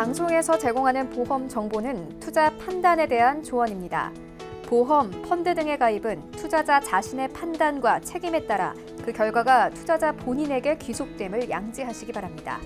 방송에서 제공하는 보험 정보는 투자 판단에 대한 조언입니다. 보험, 펀드 등의 가입은 투자자 자신의 판단과 책임에 따라 그 결과가 투자자 본인에게 귀속됨을 양지하시기 바랍니다.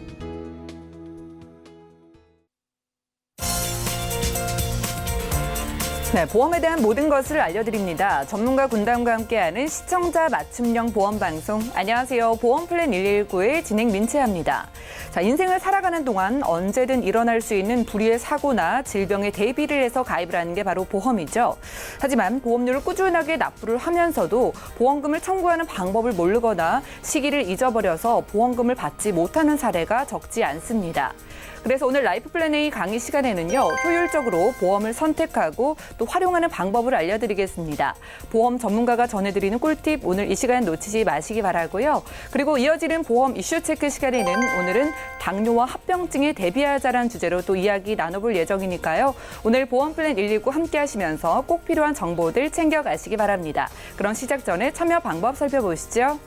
네, 보험에 대한 모든 것을 알려드립니다. 전문가 군단과 함께하는 시청자 맞춤형 보험 방송. 안녕하세요. 보험플랜 119의 진행 민채합니다. 자, 인생을 살아가는 동안 언제든 일어날 수 있는 불의의 사고나 질병에 대비를 해서 가입을 하는 게 바로 보험이죠. 하지만 보험료를 꾸준하게 납부를 하면서도 보험금을 청구하는 방법을 모르거나 시기를 잊어버려서 보험금을 받지 못하는 사례가 적지 않습니다. 그래서 오늘 라이프플랜 A 강의 시간에는요, 효율적으로 보험을 선택하고 또 활용하는 방법을 알려드리겠습니다. 보험 전문가가 전해드리는 꿀팁, 오늘 이 시간 놓치지 마시기 바라고요. 그리고 이어지는 보험 이슈 체크 시간에는 오늘은 당뇨와 합병증에 대비하자라는 주제로 또 이야기 나눠볼 예정이니까요. 오늘 보험플랜 119 함께 하시면서 꼭 필요한 정보들 챙겨가시기 바랍니다. 그럼 시작 전에 참여 방법 살펴보시죠.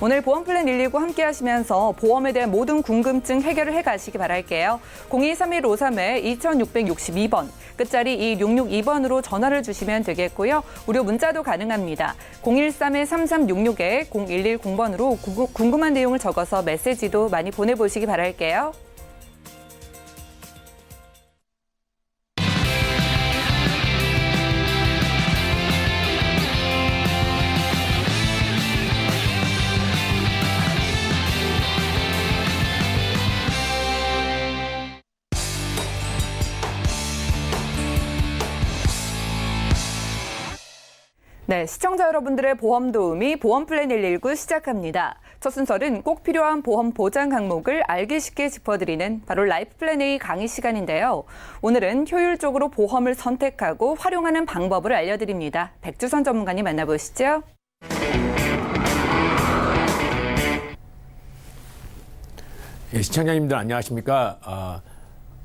오늘 보험플랜 119 함께 하시면서 보험에 대한 모든 궁금증 해결을 해가시기 바랄게요. 023153-2662번, 끝자리 2662번으로 전화를 주시면 되겠고요. 무료 문자도 가능합니다. 013-3366-0110번으로 궁금한 내용을 적어서 메시지도 많이 보내보시기 바랄게요. 네, 시청자 여러분들의 보험 도우미 보험플랜 119 시작합니다. 첫 순서는 꼭 필요한 보험 보장 항목을 알기 쉽게 짚어드리는 바로 라이프플랜 A 강의 시간인데요. 오늘은 효율적으로 보험을 선택하고 활용하는 방법을 알려드립니다. 백주선 전문가님 만나보시죠. 예, 시청자님들 안녕하십니까.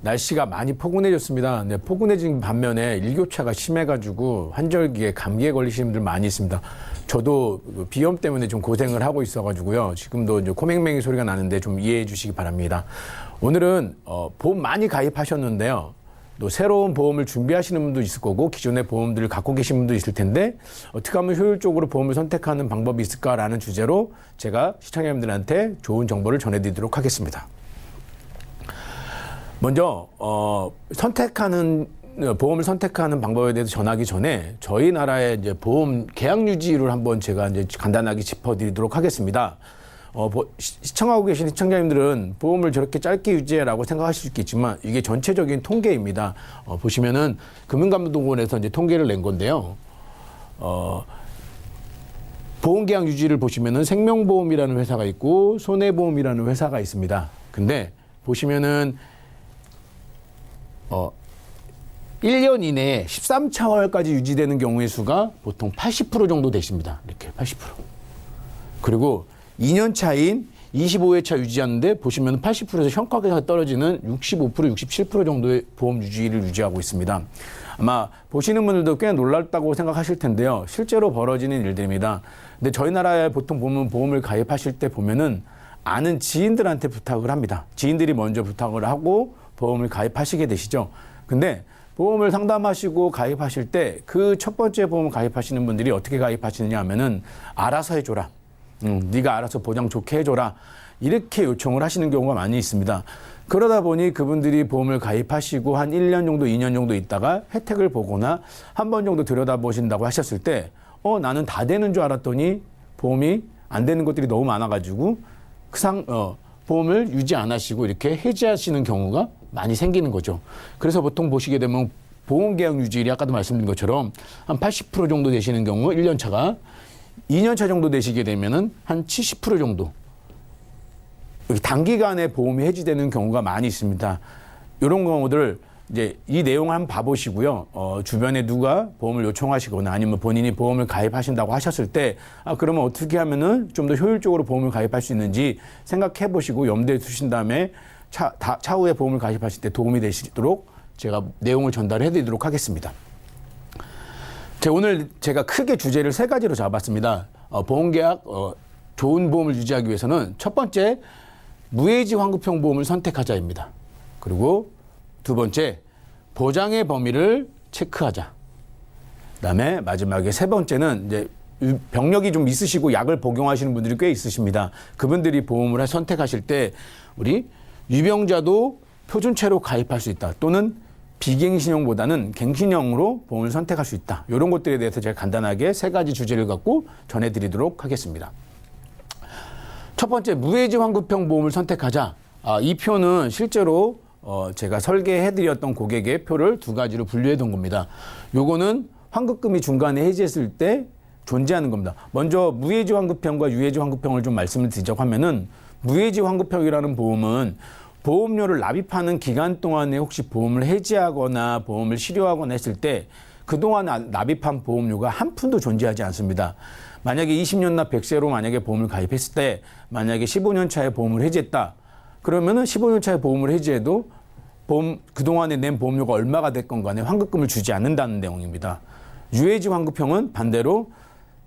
날씨가 많이 포근해졌습니다. 네, 포근해진 반면에 일교차가 심해가지고 환절기에 감기에 걸리시는 분들 많이 있습니다. 저도 비염 때문에 좀 고생을 하고 있어가지고요. 지금도 이제 코맹맹이 소리가 나는데 좀 이해해 주시기 바랍니다. 오늘은 보험 많이 가입하셨는데요. 또 새로운 보험을 준비하시는 분도 있을 거고 기존의 보험들을 갖고 계신 분도 있을 텐데 어떻게 하면 효율적으로 보험을 선택하는 방법이 있을까라는 주제로 제가 시청자님들한테 좋은 정보를 전해드리도록 하겠습니다. 먼저 보험을 선택하는 방법에 대해서 전하기 전에 저희 나라의 이제 보험 계약 유지를 한번 제가 이제 간단하게 짚어드리도록 하겠습니다. 시청하고 계신 시청자님들은 보험을 저렇게 짧게 유지해라고 생각하실 수 있겠지만 이게 전체적인 통계입니다. 보시면은 금융감독원에서 이제 통계를 낸 건데요. 보험계약 유지를 보시면은 생명보험이라는 회사가 있고 손해보험이라는 회사가 있습니다. 근데 보시면은 1년 이내에 13차월까지 유지되는 경우의 수가 보통 80% 정도 되십니다. 이렇게 80%. 그리고 2년 차인 25회차 유지하는데 보시면 80%에서 현격하게 떨어지는 65%, 67% 정도의 보험 유지를 유지하고 있습니다. 아마 보시는 분들도 꽤 놀랍다고 생각하실 텐데요. 실제로 벌어지는 일들입니다. 근데 저희 나라에 보통 보면 보험을 가입하실 때 보면은 아는 지인들한테 부탁을 합니다. 지인들이 먼저 부탁을 하고 보험을 가입하시게 되시죠. 근데 보험을 상담하시고 가입하실 때 그 첫 번째 보험을 가입하시는 분들이 어떻게 가입하시느냐 하면은 알아서 해줘라. 네가 알아서 보장 좋게 해줘라. 이렇게 요청을 하시는 경우가 많이 있습니다. 그러다 보니 그분들이 보험을 가입하시고 한 1년 정도, 2년 정도 있다가 혜택을 보거나 한 번 정도 들여다보신다고 하셨을 때 나는 다 되는 줄 알았더니 보험이 안 되는 것들이 너무 많아가지고 보험을 유지 안 하시고 이렇게 해지하시는 경우가 많이 생기는 거죠. 그래서 보통 보시게 되면 보험계약 유지일이 아까도 말씀드린 것처럼 한 80% 정도 되시는 경우 1년 차가 2년 차 정도 되시게 되면은 한 70% 정도 단기간에 보험이 해지되는 경우가 많이 있습니다. 이런 경우들 이제 이 내용을 한번 봐보시고요. 주변에 누가 보험을 요청하시거나 아니면 본인이 보험을 가입하신다고 하셨을 때 그러면 어떻게 하면은 좀 더 효율적으로 보험을 가입할 수 있는지 생각해 보시고 염두에 두신 다음에 차후에 보험을 가입하실 때 도움이 되시도록 제가 내용을 전달해 드리도록 하겠습니다. 오늘 제가 크게 주제를 3가지로 잡았습니다. 보험계약, 좋은 보험을 유지하기 위해서는 첫 번째, 무해지 환급형 보험을 선택하자입니다. 그리고 두 번째, 보장의 범위를 체크하자. 그다음에 마지막에 세 번째는 이제 병력이 좀 있으시고 약을 복용하시는 분들이 꽤 있으십니다. 그분들이 보험을 선택하실 때 우리 유병자도 표준체로 가입할 수 있다. 또는 비갱신형보다는 갱신형으로 보험을 선택할 수 있다. 이런 것들에 대해서 제가 간단하게 세 가지 주제를 갖고 전해드리도록 하겠습니다. 첫 번째, 무해지 환급형 보험을 선택하자. 이 표는 실제로 제가 설계해드렸던 고객의 표를 두 가지로 분류해 둔 겁니다. 요거는 환급금이 중간에 해지했을 때 존재하는 겁니다. 먼저 무해지 환급형과 유해지 환급형을 좀 말씀을 드리자고 하면은, 무해지 환급형이라는 보험은 보험료를 납입하는 기간 동안에 혹시 보험을 해지하거나 보험을 실효하거나 했을 때 그동안 납입한 보험료가 한 푼도 존재하지 않습니다. 만약에 20년납 100세로 만약에 보험을 가입했을 때 만약에 15년 차에 보험을 해지했다. 그러면은 15년 차에 보험을 해지해도 그동안에 낸 보험료가 얼마가 됐건 간에 환급금을 주지 않는다는 내용입니다. 유해지 환급형은 반대로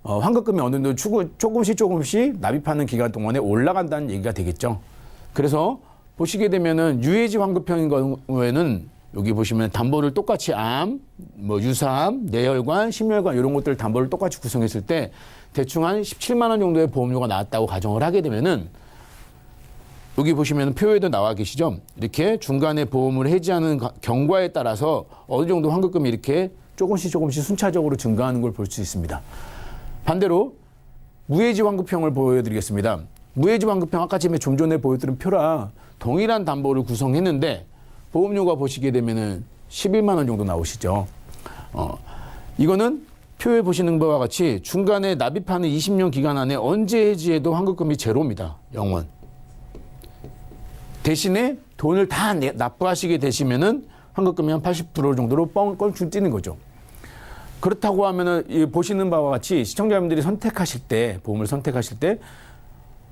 환급금이 어느 정도 조금씩 납입하는 기간 동안에 올라간다는 얘기가 되겠죠. 그래서 보시게 되면은 유해지 환급형인 경우에는 여기 보시면 담보를 똑같이 암, 유사암, 뇌혈관, 심혈관 이런 것들 담보를 똑같이 구성했을 때 대충 한 17만 원 정도의 보험료가 나왔다고 가정을 하게 되면은, 여기 보시면 표에도 나와 계시죠. 이렇게 중간에 보험을 해지하는 경과에 따라서 어느 정도 환급금이 이렇게 조금씩 순차적으로 증가하는 걸 볼 수 있습니다. 반대로 무해지 환급형을 보여드리겠습니다. 무해지 환급형 아까 좀 전에 보여드린 표랑 동일한 담보를 구성했는데 보험료가 보시게 되면은 11만 원 정도 나오시죠. 이거는 표에 보시는 바와 같이 중간에 납입하는 20년 기간 안에 언제 해지해도 환급금이 제로입니다. 0원. 대신에 돈을 다 납부하시게 되시면은 환급금이 한 80% 정도로 뻥뻥 뛰는 거죠. 그렇다고 하면은 보시는 바와 같이 시청자분들이 선택하실 때, 보험을 선택하실 때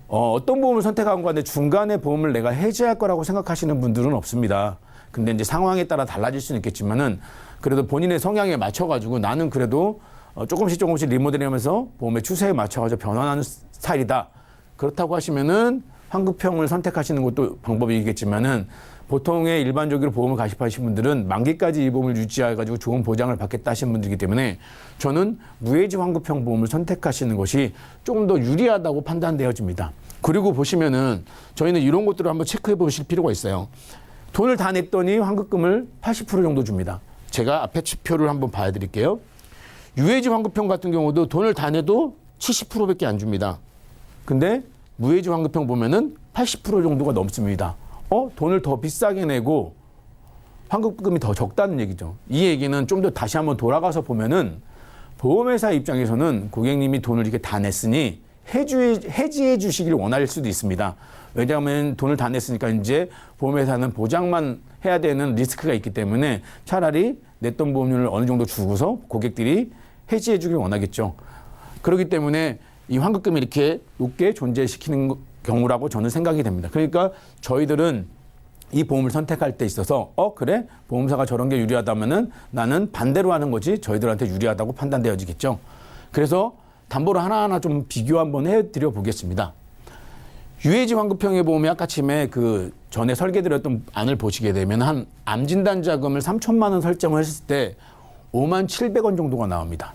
어떤 보험을 선택한 건데 중간에 보험을 내가 해지할 거라고 생각하시는 분들은 없습니다. 근데 이제 상황에 따라 달라질 수는 있겠지만은 그래도 본인의 성향에 맞춰가지고 나는 그래도 조금씩 리모델링하면서 보험의 추세에 맞춰가지고 변환하는 스타일이다. 그렇다고 하시면은 환급형을 선택하시는 것도 방법이겠지만은 보통의 일반적으로 보험을 가입하신 분들은 만기까지 이 보험을 유지해가지고 좋은 보장을 받겠다 하시는 분들이기 때문에 저는 무해지 환급형 보험을 선택하시는 것이 조금 더 유리하다고 판단되어집니다. 그리고 보시면은 저희는 이런 것들을 한번 체크해 보실 필요가 있어요. 돈을 다 냈더니 환급금을 80% 정도 줍니다. 제가 앞에 표를 한번 봐드릴게요. 유해지 환급형 같은 경우도 돈을 다 내도 70%밖에 안 줍니다. 근데 무해지 환급형 보면은 80% 정도가 넘습니다. 돈을 더 비싸게 내고 환급금이 더 적다는 얘기죠. 이 얘기는 좀 더 다시 한번 돌아가서 보면은 보험회사 입장에서는 고객님이 돈을 이렇게 다 냈으니 해지해 주시길 원할 수도 있습니다. 왜냐하면 돈을 다 냈으니까 이제 보험회사는 보장만 해야 되는 리스크가 있기 때문에 차라리 냈던 보험료를 어느 정도 주고서 고객들이 해지해 주길 원하겠죠. 그렇기 때문에 이 환급금이 이렇게 높게 존재시키는 경우라고 저는 생각이 됩니다. 그러니까 저희들은 이 보험을 선택할 때 있어서 그래? 보험사가 저런 게 유리하다면은 나는 반대로 하는 거지 저희들한테 유리하다고 판단되어지겠죠. 그래서 담보를 하나하나 좀 비교 한번 해드려 보겠습니다. 유해지 환급형의 보험이 아까 침에 그 전에 설계드렸던 안을 보시게 되면 한 암진단 자금을 3천만 원 설정을 했을 때 5만 700원 정도가 나옵니다.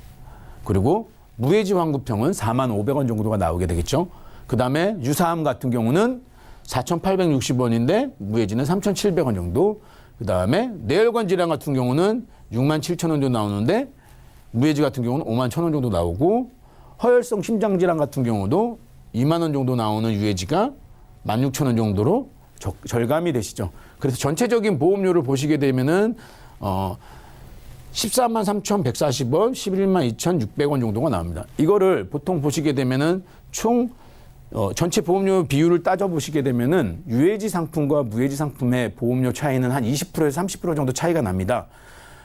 그리고 무해지 환급형은 4만 500원 정도가 나오게 되겠죠. 그 다음에 유사암 같은 경우는 4,860원인데 무해지는 3,700원 정도. 그 다음에 뇌혈관 질환 같은 경우는 6만 7천 원 정도 나오는데 무해지 같은 경우는 5만 1천 원 정도 나오고, 허혈성 심장 질환 같은 경우도 2만 원 정도 나오는 유해지가 16,000원 정도로 절감이 되시죠. 그래서 전체적인 보험료를 보시게 되면은 14만 3,140원, 11만 2,600원 정도가 나옵니다. 이거를 보통 보시게 되면은 총 전체 보험료 비율을 따져보시게 되면은 유해지 상품과 무해지 상품의 보험료 차이는 한 20%에서 30% 정도 차이가 납니다.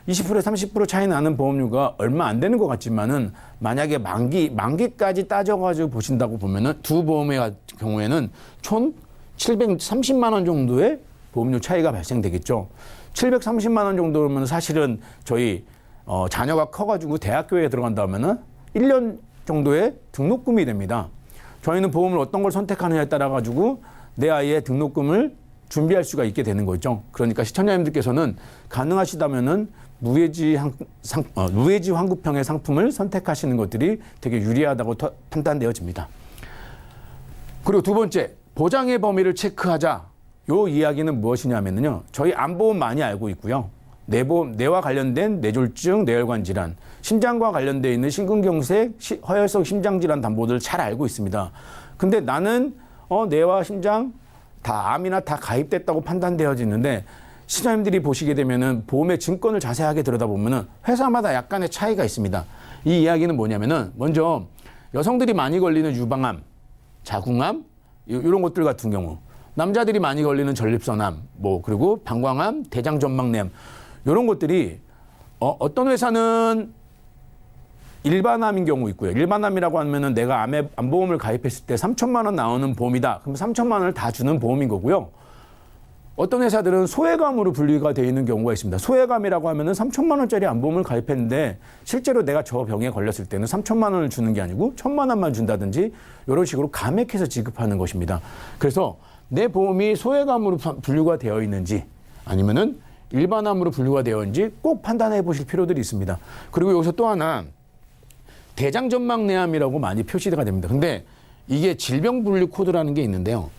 20%에서 30% 차이 나는 보험료가 얼마 안 되는 것 같지만은 만약에 만기까지 따져가지고 보신다고 보면은 두 보험의 경우에는 총 730만 원 정도의 보험료 차이가 발생되겠죠. 730만 원 정도면 사실은 저희 자녀가 커가지고 대학교에 들어간다면은 1년 정도의 등록금이 됩니다. 저희는 보험을 어떤 걸 선택하느냐에 따라 가지고 내 아이의 등록금을 준비할 수가 있게 되는 거죠. 그러니까 시청자님들께서는 가능하시다면은 무해지 환급형의 상품을 선택하시는 것들이 되게 유리하다고 판단되어집니다. 그리고 두 번째, 보장의 범위를 체크하자. 요 이야기는 무엇이냐면요. 저희 암보험 많이 알고 있고요. 뇌와 관련된 뇌졸중, 뇌혈관 질환, 심장과 관련되어 있는 심근경색, 허혈성 심장질환 담보들 잘 알고 있습니다. 근데 나는 뇌와 심장 다 암이나 다 가입됐다고 판단되어지는데 시청자님들이 보시게 되면은 보험의 증권을 자세하게 들여다보면은 회사마다 약간의 차이가 있습니다. 이 이야기는 뭐냐면은 먼저 여성들이 많이 걸리는 유방암, 자궁암 이런 것들 같은 경우, 남자들이 많이 걸리는 전립선암, 그리고 방광암, 대장전막내암 이런 것들이 어떤 회사는 일반암인 경우 있고요. 일반암이라고 하면은 내가 암보험을 가입했을 때 3천만 원 나오는 보험이다. 그럼 3천만 원을 다 주는 보험인 거고요. 어떤 회사들은 소외감으로 분류가 되어 있는 경우가 있습니다. 소외감이라고 하면은 3천만 원짜리 암보험을 가입했는데 실제로 내가 저 병에 걸렸을 때는 3천만 원을 주는 게 아니고 1천만 원만 준다든지 이런 식으로 감액해서 지급하는 것입니다. 그래서 내 보험이 소외감으로 분류가 되어 있는지 아니면은 일반암으로 분류가 되어 있는지 꼭 판단해 보실 필요들이 있습니다. 그리고 여기서 또 하나 대장전막내암이라고 많이 표시가 됩니다. 근데 이게 질병 분류 코드라는 게 있는데요.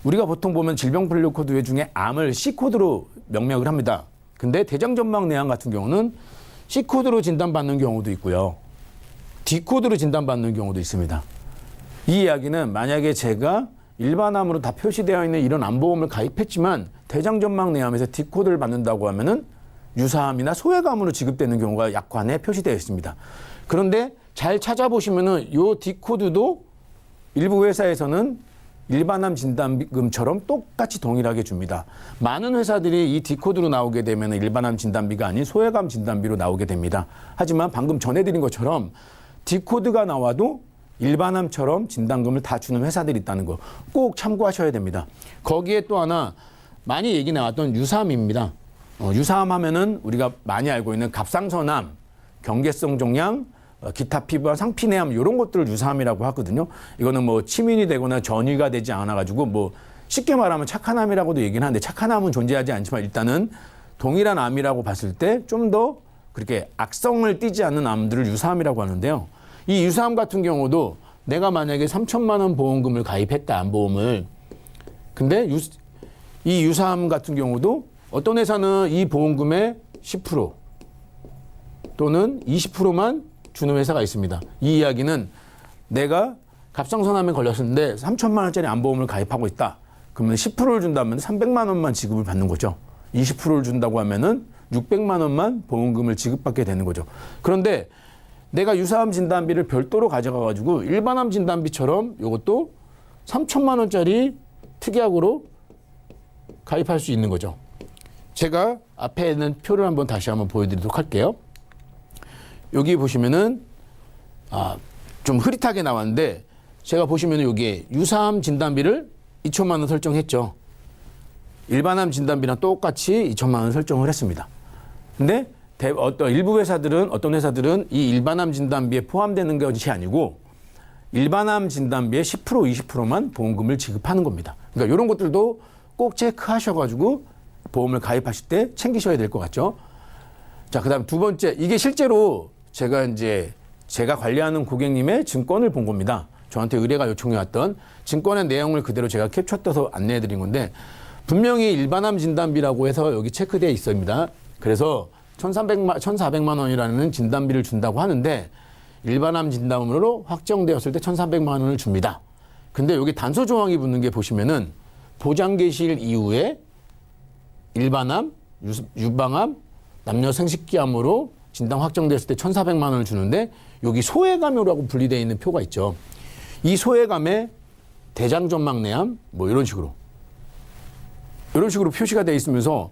우리가 보통 보면 질병 분류 코드 중에 암을 C코드로 명명을 합니다. 근데 대장전막내암 같은 경우는 C코드로 진단받는 경우도 있고요. D코드로 진단받는 경우도 있습니다. 이 이야기는 만약에 제가 일반암으로 다 표시되어 있는 이런 암보험을 가입했지만 대장전막내암에서 D코드를 받는다고 하면은 유사암이나 소외감으로 지급되는 경우가 약관에 표시되어 있습니다. 그런데 잘 찾아보시면은 요 D코드도 일부 회사에서는 일반암 진단금처럼 똑같이 동일하게 줍니다. 많은 회사들이 이 D코드로 나오게 되면 일반암 진단비가 아닌 소외감 진단비로 나오게 됩니다. 하지만 방금 전해드린 것처럼 D코드가 나와도 일반암처럼 진단금을 다 주는 회사들이 있다는 거 꼭 참고하셔야 됩니다. 거기에 또 하나 많이 얘기 나왔던 유사암입니다. 유사암 하면은 우리가 많이 알고 있는 갑상선암, 경계성 종양, 기타 피부와 상피내암 이런 것들을 유사암이라고 하거든요. 이거는 치민이 되거나 전이가 되지 않아가지고 쉽게 말하면 착한 암이라고도 얘기는 하는데 착한 암은 존재하지 않지만 일단은 동일한 암이라고 봤을 때 좀 더 그렇게 악성을 띠지 않는 암들을 유사암이라고 하는데요. 이 유사암 같은 경우도 내가 만약에 3천만 원 보험금을 가입했다, 암보험을. 근데 이 유사암 같은 경우도 어떤 회사는 이 보험금의 10% 또는 20%만 주는 회사가 있습니다. 이 이야기는 내가 갑상선암에 걸렸는데 3천만 원짜리 암보험을 가입하고 있다. 그러면 10%를 준다면 300만 원만 지급을 받는 거죠. 20%를 준다고 하면은 600만 원만 보험금을 지급받게 되는 거죠. 그런데 내가 유사암 진단비를 별도로 가져가가지고 일반암 진단비처럼 이것도 3천만 원짜리 특약으로 가입할 수 있는 거죠. 제가 앞에 있는 표를 다시 한번 보여드리도록 할게요. 여기 보시면은 좀 흐릿하게 나왔는데 제가 보시면 여기에 유사암 진단비를 2천만 원 설정했죠. 일반암 진단비랑 똑같이 2천만 원 설정을 했습니다. 근데 어떤 회사들은 이 일반암 진단비에 포함되는 것이 아니고 일반암 진단비의 10%, 20%만 보험금을 지급하는 겁니다. 그러니까 이런 것들도 꼭 체크하셔가지고 보험을 가입하실 때 챙기셔야 될 것 같죠. 자, 그다음 두 번째, 이게 실제로 제가 관리하는 고객님의 증권을 본 겁니다. 저한테 의뢰가 요청해 왔던 증권의 내용을 그대로 제가 캡처 떠서 안내해 드린 건데 분명히 일반암 진단비라고 해서 여기 체크되어 있습니다. 그래서 1,400만 원이라는 진단비를 준다고 하는데 일반암 진단으로 확정되었을 때 1,400만 원을 줍니다. 근데 여기 단서 조항이 붙는 게 보시면은 보장 개시일 이후에 일반암, 유방암, 남녀 생식기암으로 진단 확정됐을 때 1,400만 원을 주는데 여기 소외감이라고 분리되어 있는 표가 있죠. 이 소외감에 대장전막내암 이런 식으로 표시가 되어 있으면서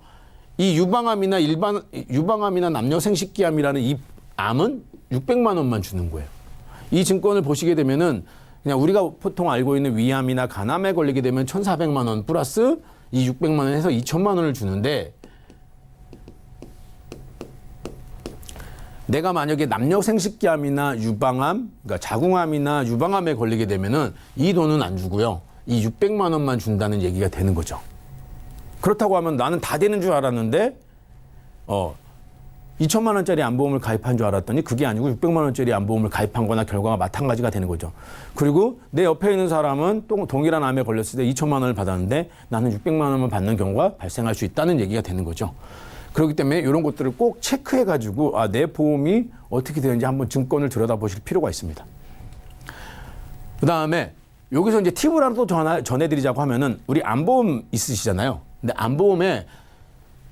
이 유방암이나 남녀 생식기암이라는 이 암은 600만 원만 주는 거예요. 이 증권을 보시게 되면은 그냥 우리가 보통 알고 있는 위암이나 간암에 걸리게 되면 1,400만 원 플러스 이 600만 원 해서 2천만 원을 주는데 내가 만약에 남녀 생식기암이나 유방암, 그러니까 자궁암이나 유방암에 걸리게 되면은 이 돈은 안 주고요. 이 600만 원만 준다는 얘기가 되는 거죠. 그렇다고 하면 나는 다 되는 줄 알았는데 2천만 원짜리 암보험을 가입한 줄 알았더니 그게 아니고 600만 원짜리 암보험을 가입한 거나 결과가 마찬가지가 되는 거죠. 그리고 내 옆에 있는 사람은 또 동일한 암에 걸렸을 때 2천만 원을 받았는데 나는 600만 원만 받는 경우가 발생할 수 있다는 얘기가 되는 거죠. 그렇기 때문에 이런 것들을 꼭 체크해가지고 내 보험이 어떻게 되는지 한번 증권을 들여다보실 필요가 있습니다. 그 다음에 여기서 이제 팁을 하나 또 전해드리자고 하면은 우리 암보험 있으시잖아요. 근데 암보험에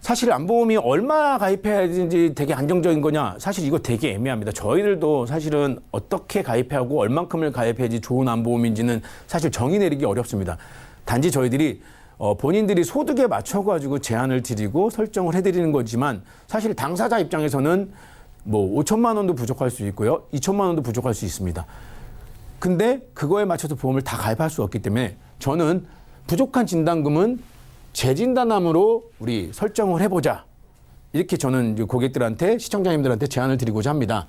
사실 암보험이 얼마 가입해야 되는지 되게 안정적인 거냐? 사실 이거 되게 애매합니다. 저희들도 사실은 어떻게 가입해야 하고 얼만큼을 가입해야지 좋은 암보험인지는 사실 정의 내리기 어렵습니다. 단지 저희들이 본인들이 소득에 맞춰가지고 제한을 드리고 설정을 해드리는 거지만 사실 당사자 입장에서는 뭐 5천만 원도 부족할 수 있고요. 2천만 원도 부족할 수 있습니다. 근데 그거에 맞춰서 보험을 다 가입할 수 없기 때문에 저는 부족한 진단금은 재진단암으로 우리 설정을 해보자. 이렇게 저는 고객들한테 시청자님들한테 제안을 드리고자 합니다.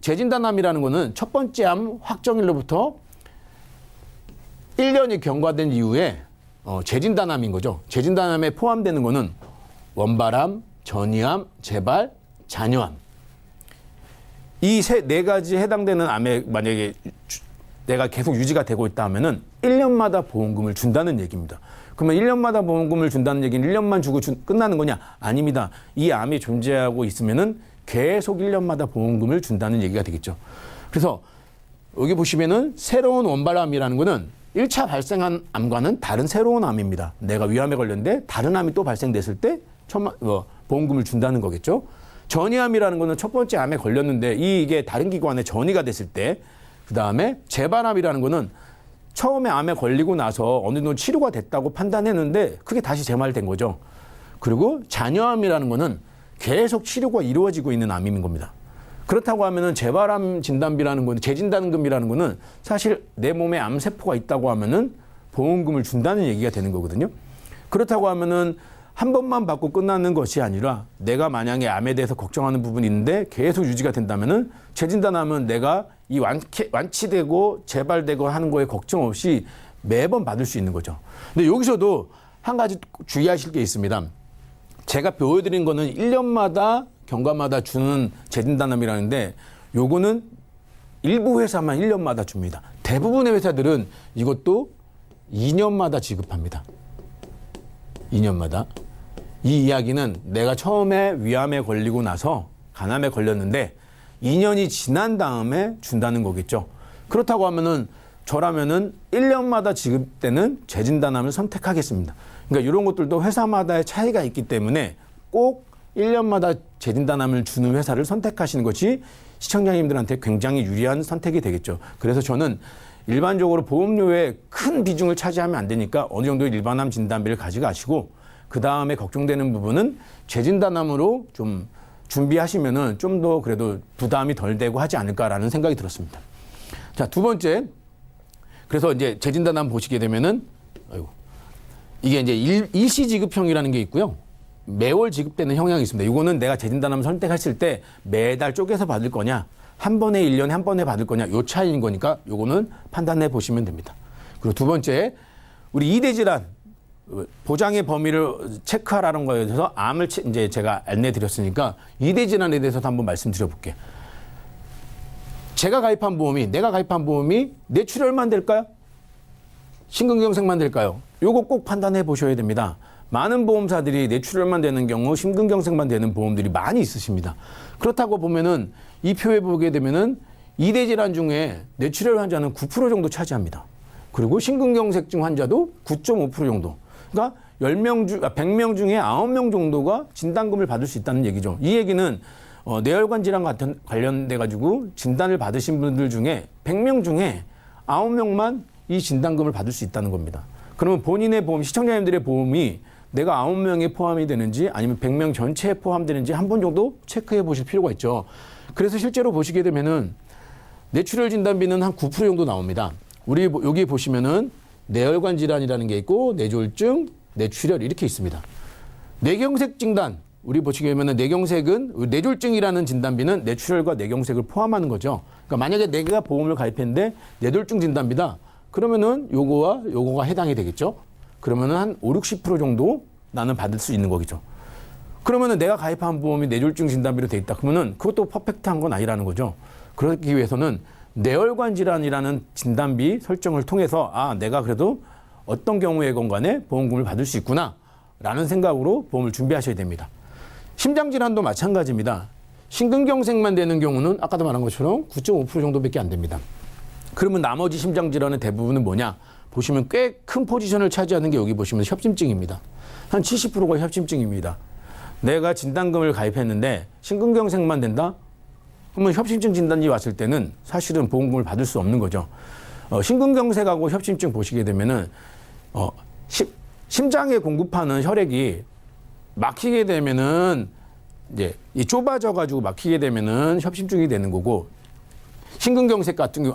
재진단암이라는 거는 첫 번째 암 확정일로부터 1년이 경과된 이후에 재진단암인 거죠. 재진단암에 포함되는 거는 원발암, 전이암, 재발, 잔여암. 이 네 가지에 해당되는 암에 만약에 내가 계속 유지가 되고 있다 하면은 1년마다 보험금을 준다는 얘기입니다. 그러면 1년마다 보험금을 준다는 얘기는 1년만 주고 끝나는 거냐? 아닙니다. 이 암이 존재하고 있으면은 계속 1년마다 보험금을 준다는 얘기가 되겠죠. 그래서 여기 보시면은 새로운 원발암이라는 거는 1차 발생한 암과는 다른 새로운 암입니다. 내가 위암에 걸렸는데 다른 암이 또 발생됐을 때 보험금을 준다는 거겠죠. 전이암이라는 거는 첫 번째 암에 걸렸는데 이게 다른 기관에 전이가 됐을 때, 그 다음에 재발암이라는 거는 처음에 암에 걸리고 나서 어느 정도 치료가 됐다고 판단했는데 그게 다시 재발된 거죠. 그리고 잔여암이라는 거는 계속 치료가 이루어지고 있는 암인 겁니다. 그렇다고 하면은 재발암 진단비라는 거는 재진단금이라는 거는 사실 내 몸에 암세포가 있다고 하면은 보험금을 준다는 얘기가 되는 거거든요. 그렇다고 하면은 한 번만 받고 끝나는 것이 아니라 내가 만약에 암에 대해서 걱정하는 부분이 있는데 계속 유지가 된다면은 재진단하면 내가 이 완치되고 재발되고 하는 거에 걱정 없이 매번 받을 수 있는 거죠. 근데 여기서도 한 가지 주의하실 게 있습니다. 제가 보여드린 거는 1년마다 경과마다 주는 재진단암이라는데 요거는 일부 회사만 1년마다 줍니다. 대부분의 회사들은 이것도 2년마다 지급합니다. 2년마다. 이 이야기는 내가 처음에 위암에 걸리고 나서 간암에 걸렸는데 2년이 지난 다음에 준다는 거겠죠. 그렇다고 하면은 저라면은 1년마다 지급되는 재진단암을 선택하겠습니다. 그러니까 이런 것들도 회사마다의 차이가 있기 때문에 꼭 1년마다 재진단암을 주는 회사를 선택하시는 것이 시청자님들한테 굉장히 유리한 선택이 되겠죠. 그래서 저는 일반적으로 보험료에 큰 비중을 차지하면 안 되니까 어느 정도 일반암 진단비를 가져가시고 그 다음에 걱정되는 부분은 재진단암으로 좀 준비하시면은 좀 더 그래도 부담이 덜 되고 하지 않을까라는 생각이 들었습니다. 자, 두 번째. 그래서 이제 재진단암 보시게 되면은, 이게 이제 일시 지급형이라는 게 있고요. 매월 지급되는 형량이 있습니다. 이거는 내가 재진단암 선택했을 때 매달 쪼개서 받을 거냐, 한 번에 1년에 한 번에 받을 거냐, 요 차이인 거니까 요거는 판단해 보시면 됩니다. 그리고 두 번째, 우리 2대 질환, 보장의 범위를 체크하라는 거에 대해서 암을 이제 제가 안내 드렸으니까 2대 질환에 대해서도 한번 말씀드려 볼게요. 내가 가입한 보험이 뇌출혈만 될까요? 심근경색만 될까요? 요거 꼭 판단해 보셔야 됩니다. 많은 보험사들이 뇌출혈만 되는 경우 심근경색만 되는 보험들이 많이 있으십니다. 그렇다고 보면은 이 표에 보게 되면은 2대 질환 중에 뇌출혈 환자는 9% 정도 차지합니다. 그리고 심근경색증 환자도 9.5% 정도. 그러니까 100명 중에 9명 정도가 진단금을 받을 수 있다는 얘기죠. 이 얘기는 뇌혈관 질환 같은 관련돼 가지고 진단을 받으신 분들 중에 100명 중에 9명만 이 진단금을 받을 수 있다는 겁니다. 그러면 본인의 보험, 시청자님들의 보험이 내가 9명에 포함이 되는지 아니면 100명 전체에 포함되는지 한 번 정도 체크해 보실 필요가 있죠. 그래서 실제로 보시게 되면은 뇌출혈 진단비는 한 9% 정도 나옵니다. 우리 여기 보시면은 뇌혈관 질환이라는 게 있고 뇌졸중, 뇌출혈 이렇게 있습니다. 뇌경색 진단, 우리 보시게 되면 뇌경색은 뇌졸중이라는 진단비는 뇌출혈과 뇌경색을 포함하는 거죠. 그러니까 만약에 내가 보험을 가입했는데 뇌졸중 진단비다. 그러면은 요거가 해당이 되겠죠. 그러면은 한 5, 60% 정도 나는 받을 수 있는 거겠죠. 그러면은 내가 가입한 보험이 뇌졸중 진단비로 돼 있다. 그러면은 그것도 퍼펙트한 건 아니라는 거죠. 그러기 위해서는 뇌혈관 질환이라는 진단비 설정을 통해서 내가 그래도 어떤 경우에건 간에 보험금을 받을 수 있구나라는 생각으로 보험을 준비하셔야 됩니다. 심장질환도 마찬가지입니다. 심근경색만 되는 경우는 아까도 말한 것처럼 9.5% 정도밖에 안 됩니다. 그러면 나머지 심장질환의 대부분은 뭐냐? 보시면 꽤 큰 포지션을 차지하는 게 여기 보시면 협심증입니다. 한 70%가 협심증입니다. 내가 진단금을 가입했는데 심근경색만 된다? 그러면 협심증 진단이 왔을 때는 사실은 보험금을 받을 수 없는 거죠. 심근경색하고 협심증 보시게 되면은 심장에 공급하는 혈액이 막히게 되면은 이제 이 좁아져 가지고 막히게 되면은 협심증이 되는 거고, 심근경색 같은 경우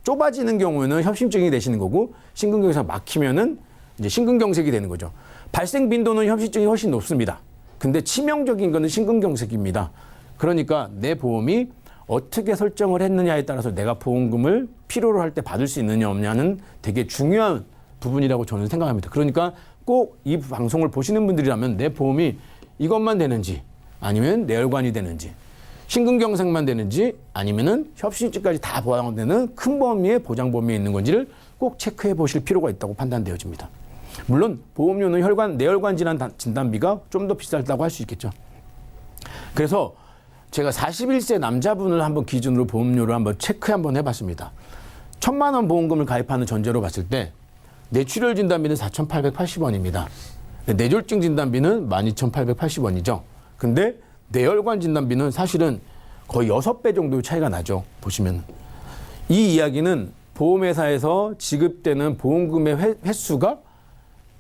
좁아지는 경우에는 협심증이 되시는 거고, 심근경색 막히면은 이제 심근경색이 되는 거죠. 발생 빈도는 협심증이 훨씬 높습니다. 근데 치명적인 거는 심근경색입니다. 그러니까 내 보험이 어떻게 설정을 했느냐에 따라서 내가 보험금을 필요로 할 때 받을 수 있느냐 없냐는 되게 중요한 부분이라고 저는 생각합니다. 그러니까 꼭 이 방송을 보시는 분들이라면 내 보험이 이것만 되는지 아니면 뇌혈관이 되는지 심근경색만 되는지 아니면은 협심증까지 다 보장되는 큰 범위의 보장 범위에 있는 건지를 꼭 체크해 보실 필요가 있다고 판단되어집니다. 물론 보험료는 뇌혈관 질환 진단비가 좀 더 비싸다고 할 수 있겠죠. 그래서 제가 41세 남자분을 한번 기준으로 보험료를 한번 체크 한번 해봤습니다. 1,000만 원 보험금을 가입하는 전제로 봤을 때 뇌출혈 진단비는 4,880원입니다. 뇌졸중 진단비는 12,880원이죠. 근데 뇌혈관 진단비는 사실은 거의 6배 정도 차이가 나죠. 보시면. 이 이야기는 보험회사에서 지급되는 보험금의 횟수가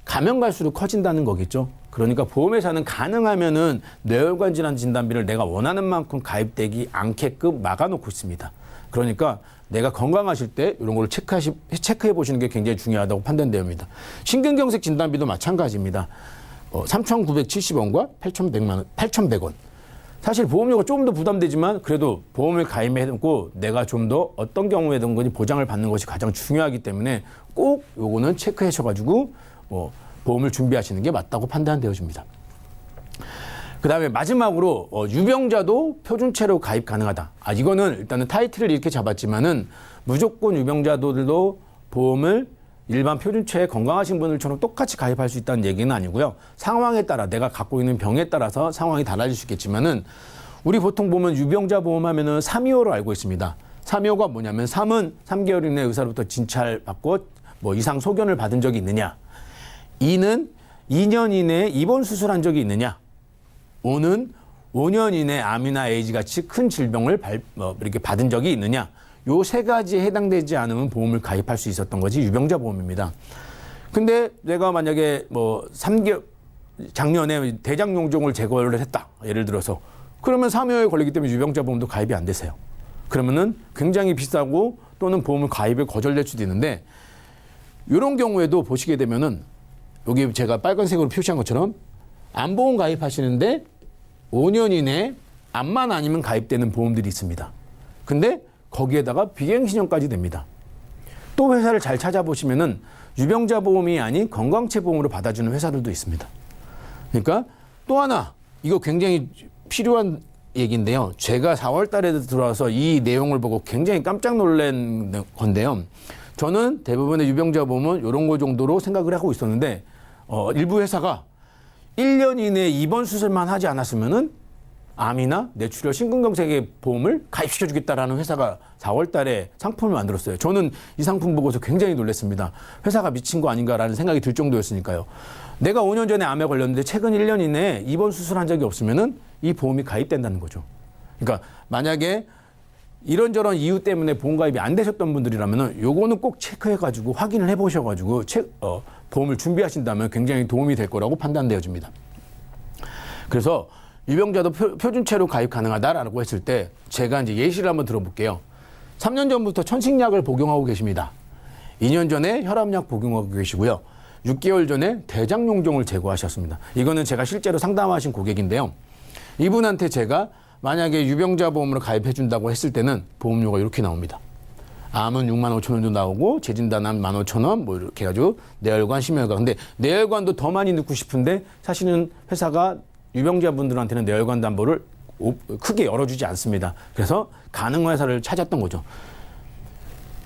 가면 갈수록 커진다는 거겠죠. 그러니까 보험회사는 가능하면은 뇌혈관 질환 진단비를 내가 원하는 만큼 가입되지 않게끔 막아놓고 있습니다. 그러니까 내가 건강하실 때 이런 걸 체크해 보시는 게 굉장히 중요하다고 판단됩니다. 심근경색 진단비도 마찬가지입니다. 3,970원과 8,100원. 사실 보험료가 조금 더 부담되지만 그래도 보험을 가입해놓고 내가 좀 더 어떤 경우에든 건지 보장을 받는 것이 가장 중요하기 때문에 꼭 요거는 체크하셔가지고 보험을 준비하시는 게 맞다고 판단되어집니다. 그 다음에 마지막으로 유병자도 표준체로 가입 가능하다. 이거는 일단은 타이틀을 이렇게 잡았지만은 무조건 유병자들도 보험을 일반 표준체에 건강하신 분들처럼 똑같이 가입할 수 있다는 얘기는 아니고요. 상황에 따라 내가 갖고 있는 병에 따라서 상황이 달라질 수 있겠지만은 우리 보통 보면 유병자 보험하면은 325로 알고 있습니다. 325가 뭐냐면 3은 3개월 이내 의사로부터 진찰받고 이상 소견을 받은 적이 있느냐. 2는 2년 이내에 입원 수술한 적이 있느냐. 5는 5년 이내 암이나 에이즈 같이 큰 질병을 이렇게 받은 적이 있느냐. 요 세 가지에 해당되지 않으면 보험을 가입할 수 있었던 것이 유병자 보험입니다. 근데 내가 만약에 3개월 작년에 대장용종을 제거를 했다. 예를 들어서. 그러면 3회에 걸리기 때문에 유병자 보험도 가입이 안 되세요. 그러면은 굉장히 비싸고 또는 보험을 가입을 거절될 수도 있는데 이런 경우에도 보시게 되면은 여기 제가 빨간색으로 표시한 것처럼 암보험 가입하시는데 5년 이내에 암만 아니면 가입되는 보험들이 있습니다. 근데 거기에다가 비갱신형까지 됩니다. 또 회사를 잘 찾아보시면은 유병자 보험이 아닌 건강체 보험으로 받아주는 회사들도 있습니다. 그러니까 또 하나 이거 굉장히 필요한 얘기인데요. 제가 4월 달에 들어와서 이 내용을 보고 굉장히 깜짝 놀란 건데요. 저는 대부분의 유병자 보험은 이런 거 정도로 생각을 하고 있었는데 일부 회사가 1년 이내에 입원 수술만 하지 않았으면은 암이나 뇌출혈, 심근경색의 보험을 가입시켜주겠다라는 회사가 4월 달에 상품을 만들었어요. 저는 이 상품 보고서 굉장히 놀랐습니다. 회사가 미친 거 아닌가라는 생각이 들 정도였으니까요. 내가 5년 전에 암에 걸렸는데 최근 1년 이내에 입원 수술한 적이 없으면은 이 보험이 가입된다는 거죠. 그러니까 만약에 이런저런 이유 때문에 보험 가입이 안 되셨던 분들이라면은 요거는 꼭 체크해가지고 확인을 해보셔가지고 보험을 준비하신다면 굉장히 도움이 될 거라고 판단되어집니다. 그래서 유병자도 표준체로 가입 가능하다라고 했을 때 제가 이제 예시를 한번 들어볼게요. 3년 전부터 천식약을 복용하고 계십니다. 2년 전에 혈압약 복용하고 계시고요. 6개월 전에 대장용종을 제거하셨습니다. 이거는 제가 실제로 상담하신 고객인데요. 이분한테 제가 만약에 유병자 보험으로 가입해 준다고 했을 때는 보험료가 이렇게 나옵니다. 암은 6만 5천 원 정도 나오고 재진단암 15,000원 뭐 이렇게 해가지고 뇌혈관, 심혈관. 근데 뇌혈관도 더 많이 넣고 싶은데 사실은 회사가 유병자분들한테는 뇌혈관 담보를 크게 열어주지 않습니다. 그래서 가능한 회사를 찾았던 거죠.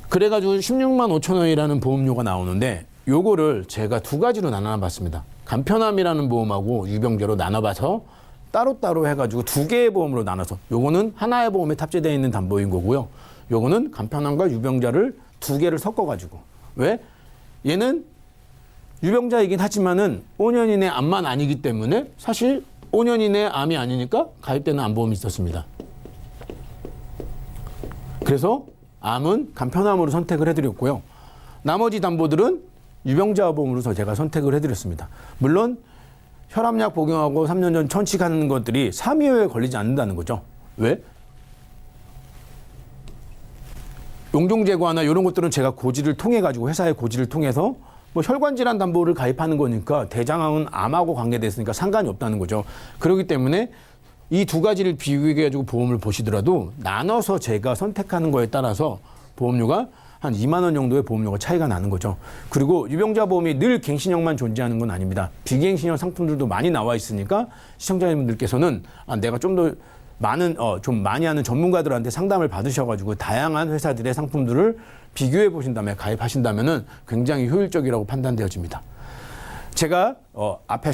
그래가지고 16만 5천 원이라는 보험료가 나오는데 요거를 제가 두 가지로 나눠봤습니다. 간편암이라는 보험하고 유병자로 나눠봐서 따로따로 해가지고 두 개의 보험으로 나눠서 요거는 하나의 보험에 탑재되어 있는 담보인 거고요. 요거는 간편암과 유병자를 두 개를 섞어가지고. 왜? 얘는 유병자이긴 하지만은 5년 이내 암만 아니기 때문에 사실 5년 이내 암이 아니니까 가입되는 암보험이 있었습니다. 그래서 암은 간편암으로 선택을 해드렸고요. 나머지 담보들은 유병자 보험으로 제가 선택을 해드렸습니다. 물론 혈압약 복용하고 3년 전 천식하는 것들이 3위호에 걸리지 않는다는 거죠. 왜? 용종 제거나 이런 것들은 제가 고지를 통해 가지고 회사의 고지를 통해서 뭐 혈관 질환 담보를 가입하는 거니까 대장암은 암하고 관계됐으니까 상관이 없다는 거죠. 그렇기 때문에 이 두 가지를 비교해 가지고 보험을 보시더라도 나눠서 제가 선택하는 거에 따라서 보험료가 한 2만 원 정도의 보험료가 차이가 나는 거죠. 그리고 유병자 보험이 늘 갱신형만 존재하는 건 아닙니다. 비갱신형 상품들도 많이 나와 있으니까 시청자분들께서는 내가 좀 더 좀 많이 하는 전문가들한테 상담을 받으셔가지고 다양한 회사들의 상품들을 비교해 보신 다음에 가입하신다면은 굉장히 효율적이라고 판단되어집니다. 제가 앞에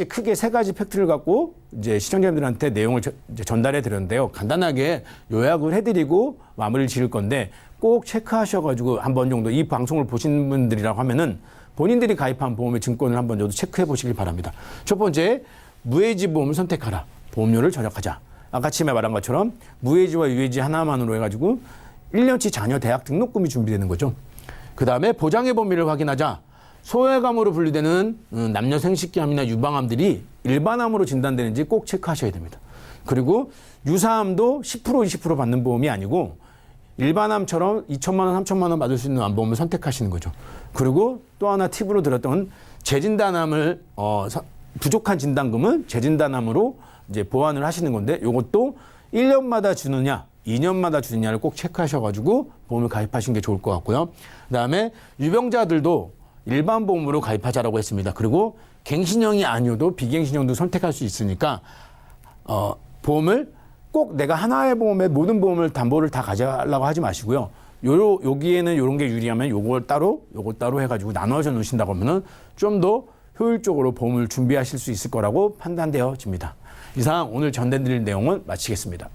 크게 세 가지 팩트를 갖고 이제 시청자분들한테 내용을 전달해 드렸는데요. 간단하게 요약을 해드리고 마무리를 지을 건데 꼭 체크하셔가지고 한 번 정도 이 방송을 보신 분들이라고 하면은 본인들이 가입한 보험의 증권을 한번 정도 체크해 보시길 바랍니다. 첫 번째, 무해지 보험을 선택하라. 보험료를 절약하자. 아까 아침에 말한 것처럼 무해지와 유해지 하나만으로 해가지고 1년치 자녀 대학 등록금이 준비되는 거죠. 그 다음에 보장의 범위를 확인하자. 소외감으로 분류되는 남녀 생식기암이나 유방암들이 일반암으로 진단되는지 꼭 체크하셔야 됩니다. 그리고 유사암도 10% 20% 받는 보험이 아니고 일반암처럼 2천만 원, 3천만 원 받을 수 있는 암보험을 선택하시는 거죠. 그리고 또 하나 팁으로 드렸던 재진단암을 부족한 진단금은 재진단암으로 이제 보완을 하시는 건데 이것도 1년마다 주느냐 2년마다 주느냐를 꼭 체크하셔가지고 보험을 가입하시는 게 좋을 것 같고요. 그다음에 유병자들도 일반 보험으로 가입하자라고 했습니다. 그리고 갱신형이 아니어도 비갱신형도 선택할 수 있으니까 보험을 꼭 내가 하나의 보험에 모든 보험을 담보를 다 가져가려고 하지 마시고요. 여기에는 이런 게 유리하면 요걸 따로 해가지고 나눠서 놓으신다고 하면은 좀 더 효율적으로 보험을 준비하실 수 있을 거라고 판단되어집니다. 이상 오늘 전해드릴 내용은 마치겠습니다.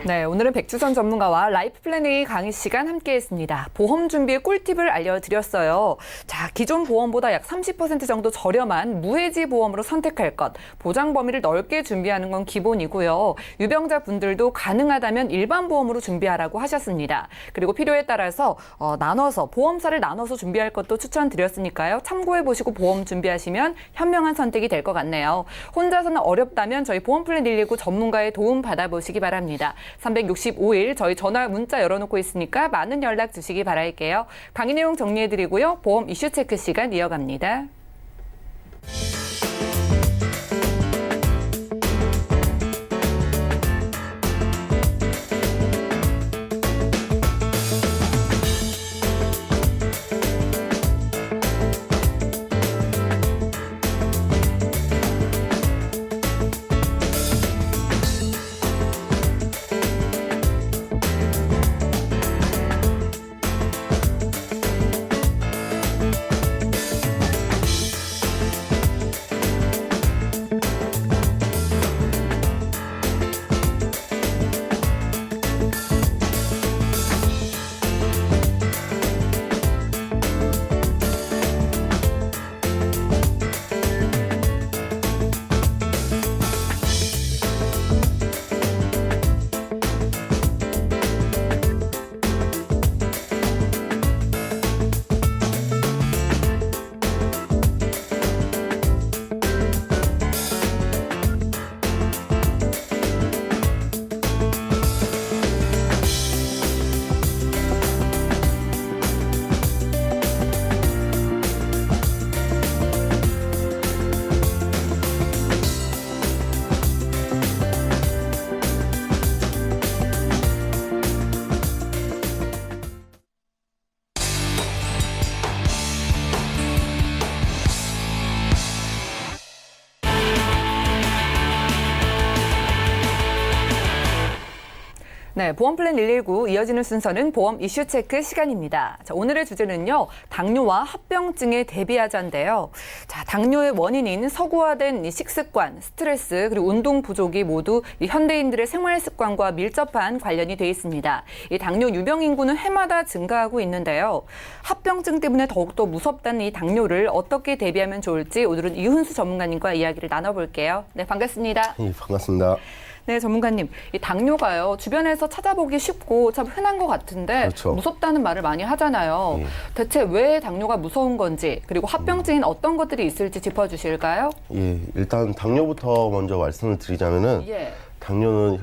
네, 오늘은 백주선 전문가와 라이프 플래닝 강의 시간 함께했습니다. 보험 준비의 꿀팁을 알려드렸어요. 자, 기존 보험보다 약 30% 정도 저렴한 무해지 보험으로 선택할 것, 보장 범위를 넓게 준비하는 건 기본이고요. 유병자 분들도 가능하다면 일반 보험으로 준비하라고 하셨습니다. 그리고 필요에 따라서 나눠서 보험사를 나눠서 준비할 것도 추천드렸으니까요. 참고해보시고 보험 준비하시면 현명한 선택이 될 것 같네요. 혼자서는 어렵다면 저희 보험플랜 119 전문가의 도움 받아보시기 바랍니다. 365일 저희 전화 문자 열어놓고 있으니까 많은 연락 주시기 바랄게요. 강의 내용 정리해드리고요. 보험 이슈 체크 시간 이어갑니다. 네, 보험플랜 119 이어지는 순서는 보험 이슈 체크 시간입니다. 자, 오늘의 주제는요, 당뇨와 합병증에 대비하자인데요. 자, 당뇨의 원인인 서구화된 이 식습관, 스트레스, 그리고 운동 부족이 모두 이 현대인들의 생활 습관과 밀접한 관련이 돼 있습니다. 이 당뇨 유병 인구는 해마다 증가하고 있는데요. 합병증 때문에 더욱더 무섭다는 이 당뇨를 어떻게 대비하면 좋을지 오늘은 이훈수 전문가님과 이야기를 나눠볼게요. 네, 반갑습니다. 네, 반갑습니다. 네, 전문가님. 이 당뇨가요, 주변에서 찾아보기 쉽고 참 흔한 것 같은데 그렇죠. 무섭다는 말을 많이 하잖아요. 예. 대체 왜 당뇨가 무서운 건지, 그리고 합병증인 어떤 것들이 있을지 짚어주실까요? 예, 일단 당뇨부터 먼저 말씀을 드리자면은 예. 당뇨는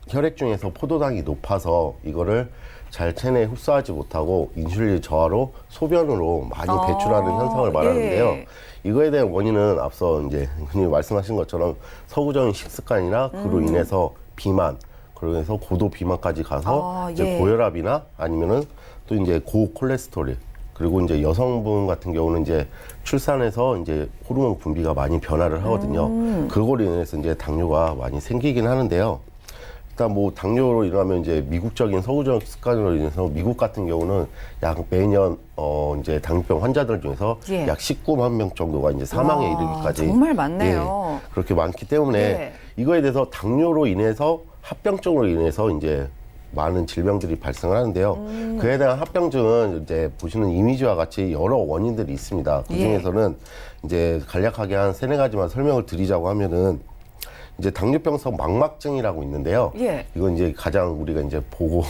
혈액 중에서 포도당이 높아서 이거를 잘 체내에 흡수하지 못하고 인슐린 저하로 소변으로 많이 배출하는 현상을 말하는데요. 예. 이거에 대한 원인은 앞서 이제 흔히 말씀하신 것처럼 서구적인 식습관이나 그로 인해서 비만, 그래서 고도 비만까지 가서 이제 예. 고혈압이나 아니면은 또 이제 고콜레스테롤, 그리고 이제 여성분 같은 경우는 이제 출산해서 이제 호르몬 분비가 많이 변화를 하거든요. 그걸로 인해서 이제 당뇨가 많이 생기긴 하는데요. 일단 뭐 당뇨로 인하면 이제 미국적인 서구적 습관으로 인해서 미국 같은 경우는 약 매년 이제 당뇨병 환자들 중에서 예. 약 19만 명 정도가 이제 사망에 이르기까지 정말 많네요. 예, 그렇게 많기 때문에 예. 이거에 대해서 당뇨로 인해서 합병증으로 인해서 이제 많은 질병들이 발생을 하는데요. 그에 대한 합병증은 이제 보시는 이미지와 같이 여러 원인들이 있습니다. 그 중에서는 이제 간략하게 한 3-4가지만 설명을 드리자고 하면은 이제 당뇨병성 망막증이라고 있는데요. 예. 이건 이제 가장 우리가 이제 보고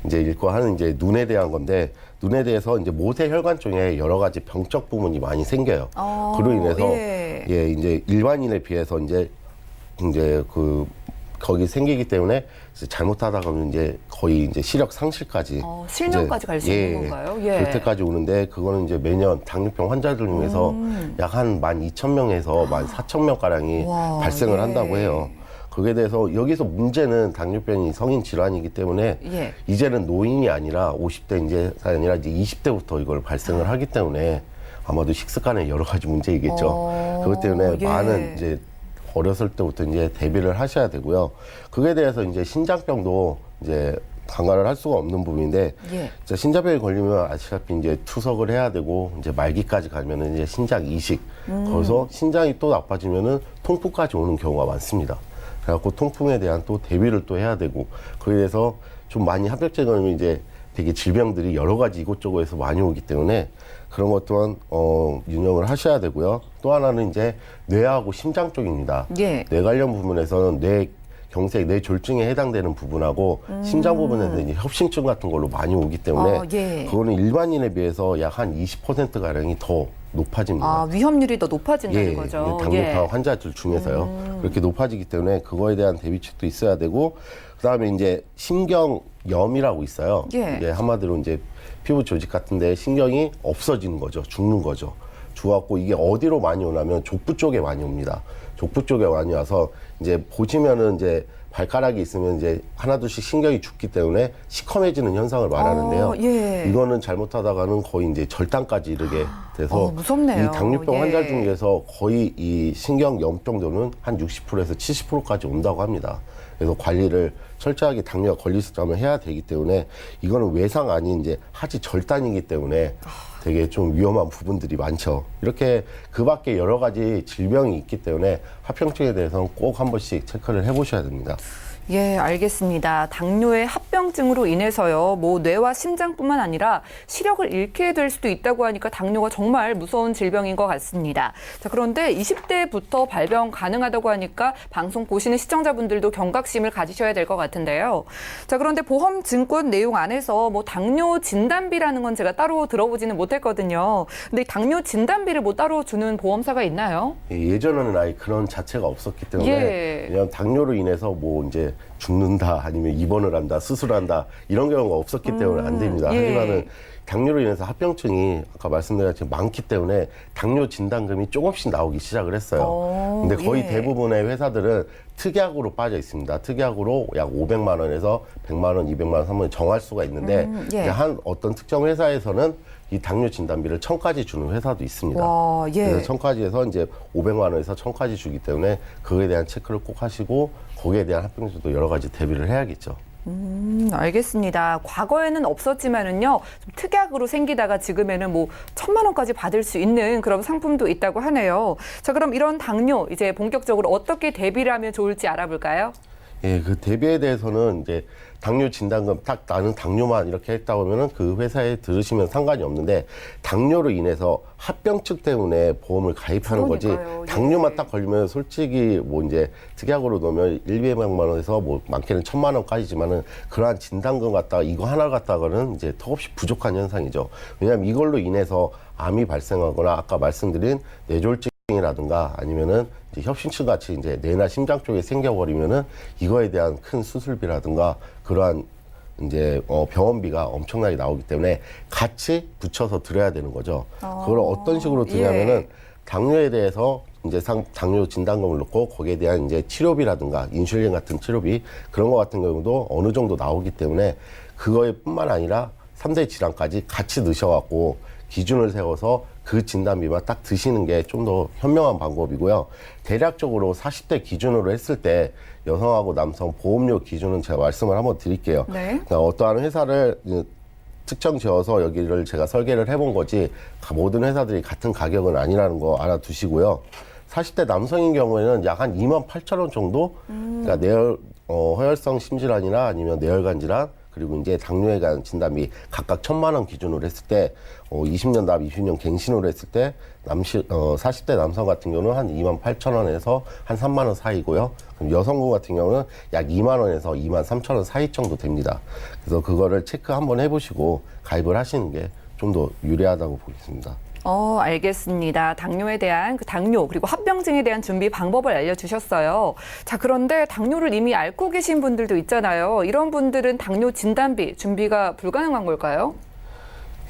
이제 읽고 하는 이제 눈에 대한 건데, 눈에 대해서 이제 모세 혈관 쪽에 여러 가지 병적 부분이 많이 생겨요. 그로 인해서 예, 이제 일반인에 비해서 이제 거기 생기기 때문에 잘못하다 보면 이제 거의 이제 시력 상실까지 실명까지 갈 수 있는 건가요? 예. 그럴 때까지 오는데, 그거는 이제 매년 당뇨병 환자들 중에서 약 한 12,000명에서 14,000명 가량이 발생을 예. 한다고 해요. 거기에 대해서 여기서 문제는 당뇨병이 성인 질환이기 때문에 예. 이제는 노인이 아니라 50대 이제 20대부터 이걸 발생을 하기 때문에 아마도 식습관에 여러 가지 문제이겠죠. 그것 때문에 예. 많은 이제 어렸을 때부터 이제 대비를 하셔야 되고요. 그에 대해서 이제 신장병도 이제 간과를 할 수가 없는 부분인데, 예. 이제 신장병에 걸리면 아시다시피 이제 투석을 해야 되고, 이제 말기까지 가면은 이제 신장 이식, 거기서 신장이 또 나빠지면은 통풍까지 오는 경우가 많습니다. 그래갖고 통풍에 대한 또 대비를 또 해야 되고, 그에 대해서 좀 많이 합병증에 걸리면 이제 되게 질병들이 여러 가지 이곳저곳에서 많이 오기 때문에 그런 것 또한 유념을 하셔야 되고요. 또 하나는 이제 뇌하고 심장 쪽입니다. 예. 뇌 관련 부분에서는 경색, 뇌졸중에 해당되는 부분하고 심장 부분에서 이제 협심증 같은 걸로 많이 오기 때문에 예. 그거는 일반인에 비해서 약 한 20% 가량이 더 높아집니다. 위험률이 더 높아진다는 거죠. 당뇨병 환자들 중에서요. 그렇게 높아지기 때문에 그거에 대한 대비책도 있어야 되고, 그다음에 이제 신경염이라고 있어요. 예. 이게 한마디로 이제 피부 조직 같은데 신경이 없어지는 거죠. 죽는 거죠. 죽었고, 이게 어디로 많이 오냐면 족부 쪽에 많이 옵니다. 족부 쪽에 많이 와서 이제 보시면은 이제 발가락이 있으면 이제 하나둘씩 신경이 죽기 때문에 시커매지는 현상을 말하는데요. 예. 이거는 잘못하다가는 거의 이제 절단까지 이르게 돼서 무섭네요. 이 당뇨병 예. 환자 중에서 거의 이 신경염 정도는 한 60%에서 70%까지 온다고 합니다. 그래서 관리를 철저하게 당뇨가 걸릴 수 있다면 해야 되기 때문에, 이거는 외상 아닌 이제 하지 절단이기 때문에 되게 좀 위험한 부분들이 많죠. 이렇게 그 밖에 여러 가지 질병이 있기 때문에 합병증에 대해서는 꼭 한 번씩 체크를 해보셔야 됩니다. 예, 알겠습니다. 당뇨의 합병증으로 인해서요, 뭐 뇌와 심장뿐만 아니라 시력을 잃게 될 수도 있다고 하니까 당뇨가 정말 무서운 질병인 것 같습니다. 자, 그런데 20대부터 발병 가능하다고 하니까 방송 보시는 시청자분들도 경각심을 가지셔야 될 것 같은데요. 자, 그런데 보험 증권 내용 안에서 뭐 당뇨 진단비라는 건 제가 따로 들어보지는 못했거든요. 근데 당뇨 진단비를 뭐 따로 주는 보험사가 있나요? 예전에는 아예 그런 자체가 없었기 때문에 예. 그냥 당뇨로 인해서 뭐 이제 죽는다, 아니면 입원을 한다, 수술한다, 이런 경우가 없었기 때문에 안 됩니다. 예. 하지만은 당뇨로 인해서 합병증이 아까 말씀드렸지만 많기 때문에 당뇨 진단금이 조금씩 나오기 시작을 했어요. 근데 거의 예. 대부분의 회사들은 특약으로 빠져 있습니다. 특약으로 약 500만 원에서 100만 원, 200만 원, 3만 원 정할 수가 있는데, 예. 이제 한 어떤 특정 회사에서는 이 당뇨 진단비를 1,000까지 주는 회사도 있습니다. 와, 예. 그래서 1,000까지 해서 이제 500만 원에서 1,000까지 주기 때문에 그거에 대한 체크를 꼭 하시고, 거기에 대한 합병증도 여러 가지 대비를 해야겠죠. 알겠습니다. 과거에는 없었지만은요, 좀 특약으로 생기다가 지금에는 뭐 1,000만 원까지 받을 수 있는 그런 상품도 있다고 하네요. 자, 그럼 이런 당뇨 이제 본격적으로 어떻게 대비를 하면 좋을지 알아볼까요? 예, 그 대비에 대해서는 이제 당뇨 진단금 딱 나는 당뇨만 이렇게 했다 보면은 그 회사에 들으시면 상관이 없는데 당뇨로 인해서 합병증 때문에 보험을 가입하는 그러니까요. 거지 당뇨만 예. 딱 걸리면 솔직히 뭐 이제 특약으로 넣으면 1,200만 원에서 뭐 많게는 1,000만 원까지지만은 그러한 진단금 갖다가 이거 하나 갖다가는 이제 턱없이 부족한 현상이죠. 왜냐하면 이걸로 인해서 암이 발생하거나 아까 말씀드린 뇌졸중이라든가 아니면은 이제 협심증 같이 이제 뇌나 심장 쪽에 생겨버리면은 이거에 대한 큰 수술비라든가 그러한 이제 병원비가 엄청나게 나오기 때문에 같이 붙여서 들어야 되는 거죠. 그걸 어떤 식으로 드냐면은 예. 당뇨에 대해서 이제 당뇨 진단금을 넣고 거기에 대한 이제 치료비라든가 인슐린 같은 치료비 그런 거 같은 경우도 어느 정도 나오기 때문에 그거에 뿐만 아니라 3대 질환까지 같이 넣으셔갖고 기준을 세워서 그 진단비만 딱 드시는 게 좀 더 현명한 방법이고요. 대략적으로 40대 기준으로 했을 때 여성하고 남성 보험료 기준은 제가 말씀을 한번 드릴게요. 네. 그러니까 어떠한 회사를 특정 지어서 여기를 제가 설계를 해본 거지 모든 회사들이 같은 가격은 아니라는 거 알아두시고요. 40대 남성인 경우에는 약 한 28,000원 정도 그러니까 허혈성 심질환이나 아니면 뇌혈관 질환 그리고 이제 당뇨에 관한 진단비 각각 1,000만 원 기준으로 했을 때 20년 납 20년 갱신으로 했을 때 40대 남성 같은 경우는 한 28,000원에서 한 3만 원 사이고요. 그럼 여성분 같은 경우는 약 2만 원에서 2만 3천 원 사이 정도 됩니다. 그래서 그거를 체크 한번 해보시고 가입을 하시는 게 좀 더 유리하다고 보겠습니다. 알겠습니다. 당뇨에 대한 그 당뇨 그리고 합병증에 대한 준비 방법을 알려주셨어요. 자, 그런데 당뇨를 이미 앓고 계신 분들도 있잖아요. 이런 분들은 당뇨 진단비 준비가 불가능한 걸까요?